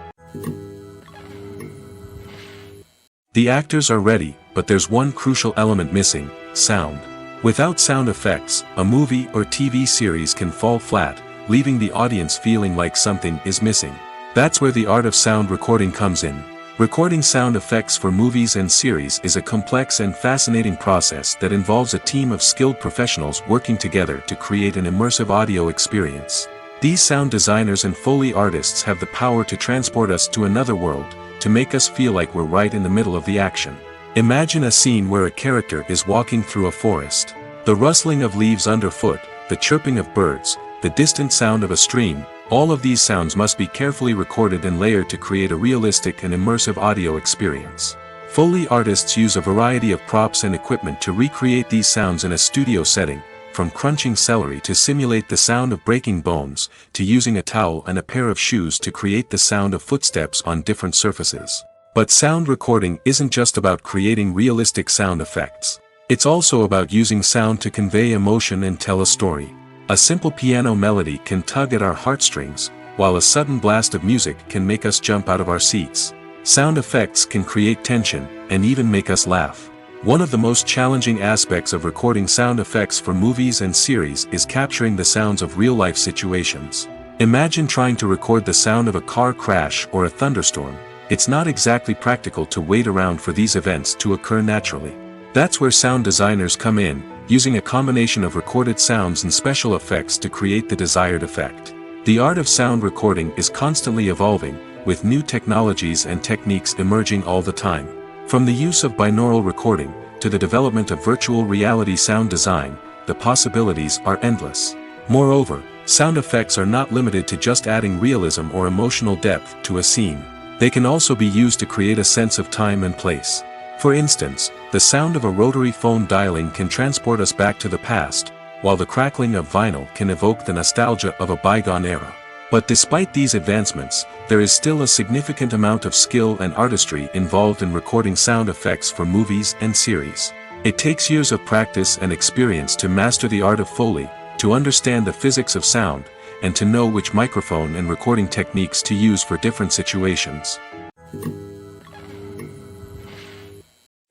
The actors are ready, but there's one crucial element missing: sound. Without sound effects, a movie or TV series can fall flat, leaving the audience feeling like something is missing. That's where the art of sound recording comes in. Recording sound effects for movies and series is a complex and fascinating process that involves a team of skilled professionals working together to create an immersive audio experience. These sound designers and Foley artists have the power to transport us to another world, to make us feel like we're right in the middle of the action. Imagine a scene where a character is walking through a forest. The rustling of leaves underfoot, the chirping of birds, the distant sound of a stream, all of these sounds must be carefully recorded and layered to create a realistic and immersive audio experience. Foley artists use a variety of props and equipment to recreate these sounds in a studio setting, from crunching celery to simulate the sound of breaking bones, to using a towel and a pair of shoes to create the sound of footsteps on different surfaces. But sound recording isn't just about creating realistic sound effects. It's also about using sound to convey emotion and tell a story. A simple piano melody can tug at our heartstrings, while a sudden blast of music can make us jump out of our seats. Sound effects can create tension, and even make us laugh. One of the most challenging aspects of recording sound effects for movies and series is capturing the sounds of real-life situations. Imagine trying to record the sound of a car crash or a thunderstorm. It's not exactly practical to wait around for these events to occur naturally. That's where sound designers come in, using a combination of recorded sounds and special effects to create the desired effect. The art of sound recording is constantly evolving, with new technologies and techniques emerging all the time. From the use of binaural recording, to the development of virtual reality sound design, the possibilities are endless. Moreover, sound effects are not limited to just adding realism or emotional depth to a scene. They can also be used to create a sense of time and place. For instance, the sound of a rotary phone dialing can transport us back to the past, while the crackling of vinyl can evoke the nostalgia of a bygone era. But despite these advancements, there is still a significant amount of skill and artistry involved in recording sound effects for movies and series. It takes years of practice and experience to master the art of Foley, to understand the physics of sound, and to know which microphone and recording techniques to use for different situations.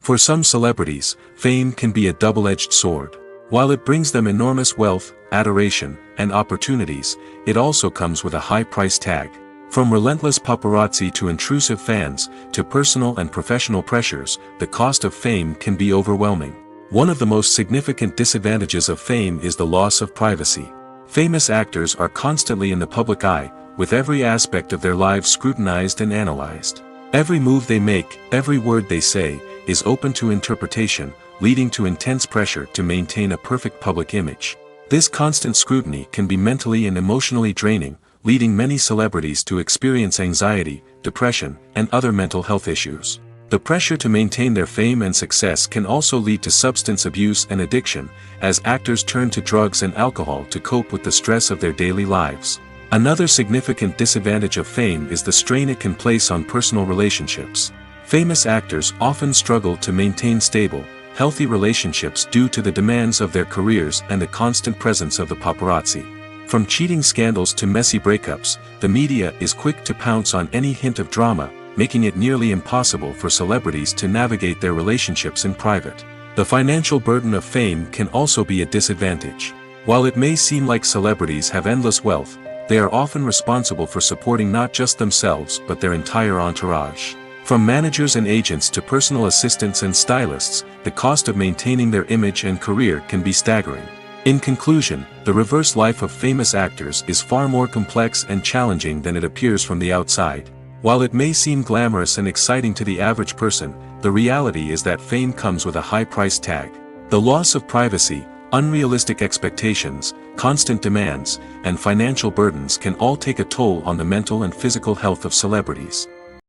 For some celebrities, fame can be a double-edged sword. While it brings them enormous wealth, adoration, and opportunities, it also comes with a high price tag. From relentless paparazzi to intrusive fans, to personal and professional pressures, the cost of fame can be overwhelming. One of the most significant disadvantages of fame is the loss of privacy. Famous actors are constantly in the public eye, with every aspect of their lives scrutinized and analyzed. Every move they make, every word they say, is open to interpretation, leading to intense pressure to maintain a perfect public image. This constant scrutiny can be mentally and emotionally draining, leading many celebrities to experience anxiety, depression, and other mental health issues. The pressure to maintain their fame and success can also lead to substance abuse and addiction, as actors turn to drugs and alcohol to cope with the stress of their daily lives. Another significant disadvantage of fame is the strain it can place on personal relationships. Famous actors often struggle to maintain stable, healthy relationships due to the demands of their careers and the constant presence of the paparazzi. From cheating scandals to messy breakups, the media is quick to pounce on any hint of drama, making it nearly impossible for celebrities to navigate their relationships in private. The financial burden of fame can also be a disadvantage. While it may seem like celebrities have endless wealth, they are often responsible for supporting not just themselves but their entire entourage. From managers and agents to personal assistants and stylists, the cost of maintaining their image and career can be staggering. In conclusion, the reverse life of famous actors is far more complex and challenging than it appears from the outside. While it may seem glamorous and exciting to the average person, the reality is that fame comes with a high price tag. The loss of privacy, unrealistic expectations, constant demands, and financial burdens can all take a toll on the mental and physical health of celebrities.